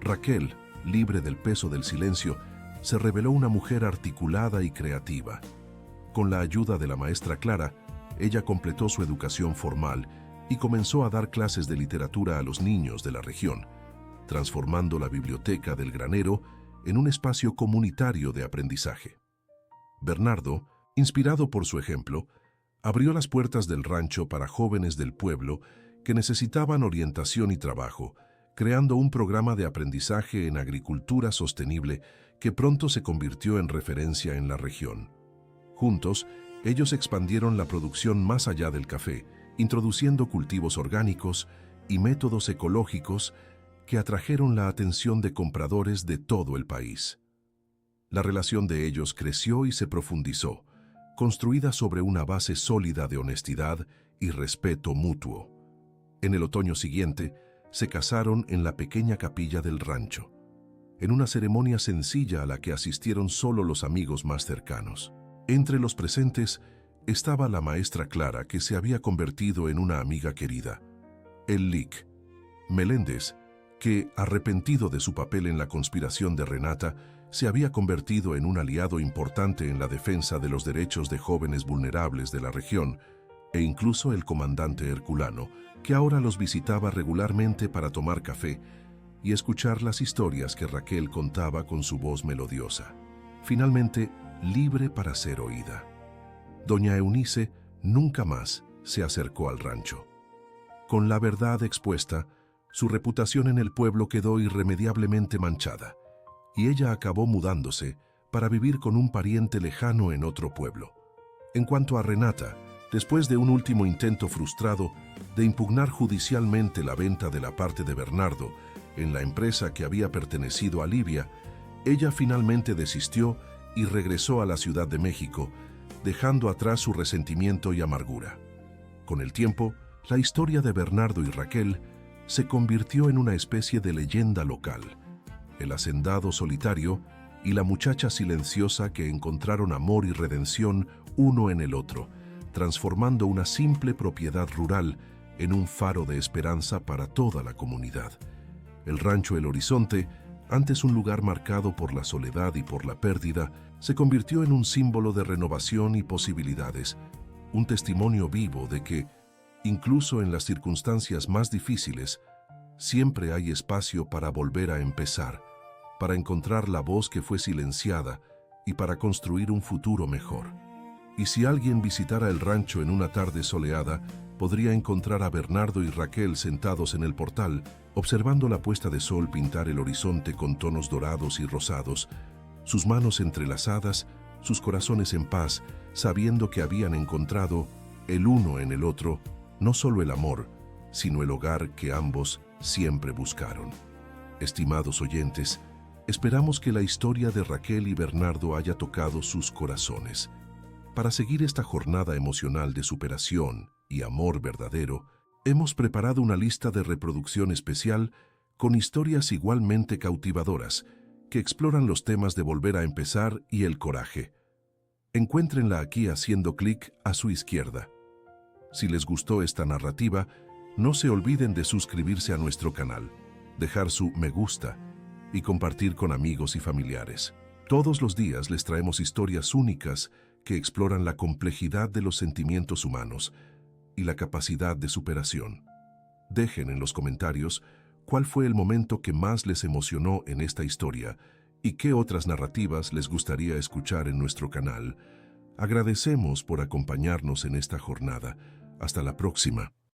Raquel, libre del peso del silencio, se reveló una mujer articulada y creativa. Con la ayuda de la maestra Clara, ella completó su educación formal y comenzó a dar clases de literatura a los niños de la región, transformando la biblioteca del granero en un espacio comunitario de aprendizaje. Bernardo, inspirado por su ejemplo, abrió las puertas del rancho para jóvenes del pueblo que necesitaban orientación y trabajo, creando un programa de aprendizaje en agricultura sostenible que pronto se convirtió en referencia en la región. Juntos, ellos expandieron la producción más allá del café, introduciendo cultivos orgánicos y métodos ecológicos que atrajeron la atención de compradores de todo el país. La relación de ellos creció y se profundizó, construida sobre una base sólida de honestidad y respeto mutuo. En el otoño siguiente, se casaron en la pequeña capilla del rancho, en una ceremonia sencilla a la que asistieron solo los amigos más cercanos. Entre los presentes estaba la maestra Clara, que se había convertido en una amiga querida, el Lic, Meléndez, que, arrepentido de su papel en la conspiración de Renata, se había convertido en un aliado importante en la defensa de los derechos de jóvenes vulnerables de la región, e incluso el comandante Herculano, que ahora los visitaba regularmente para tomar café y escuchar las historias que Raquel contaba con su voz melodiosa. Finalmente, libre para ser oída. Doña Eunice nunca más se acercó al rancho. Con la verdad expuesta, su reputación en el pueblo quedó irremediablemente manchada, y ella acabó mudándose para vivir con un pariente lejano en otro pueblo. En cuanto a Renata, después de un último intento frustrado de impugnar judicialmente la venta de la parte de Bernardo en la empresa que había pertenecido a Livia, ella finalmente desistió y regresó a la Ciudad de México, dejando atrás su resentimiento y amargura. Con el tiempo, la historia de Bernardo y Raquel se convirtió en una especie de leyenda local. El hacendado solitario y la muchacha silenciosa que encontraron amor y redención uno en el otro, transformando una simple propiedad rural en un faro de esperanza para toda la comunidad. El rancho El Horizonte, antes un lugar marcado por la soledad y por la pérdida, se convirtió en un símbolo de renovación y posibilidades, un testimonio vivo de que, incluso en las circunstancias más difíciles, siempre hay espacio para volver a empezar, para encontrar la voz que fue silenciada y para construir un futuro mejor. Y si alguien visitara el rancho en una tarde soleada, podría encontrar a Bernardo y Raquel sentados en el portal, observando la puesta de sol pintar el horizonte con tonos dorados y rosados, sus manos entrelazadas, sus corazones en paz, sabiendo que habían encontrado, el uno en el otro, no solo el amor, sino el hogar que ambos siempre buscaron. Estimados oyentes, esperamos que la historia de Raquel y Bernardo haya tocado sus corazones. Para seguir esta jornada emocional de superación y amor verdadero, hemos preparado una lista de reproducción especial con historias igualmente cautivadoras que exploran los temas de volver a empezar y el coraje. Encuéntrenla aquí haciendo clic a su izquierda. Si les gustó esta narrativa, no se olviden de suscribirse a nuestro canal, dejar su me gusta y compartir con amigos y familiares. Todos los días les traemos historias únicas que exploran la complejidad de los sentimientos humanos y la capacidad de superación. Dejen en los comentarios cuál fue el momento que más les emocionó en esta historia y qué otras narrativas les gustaría escuchar en nuestro canal. Agradecemos por acompañarnos en esta jornada. Hasta la próxima.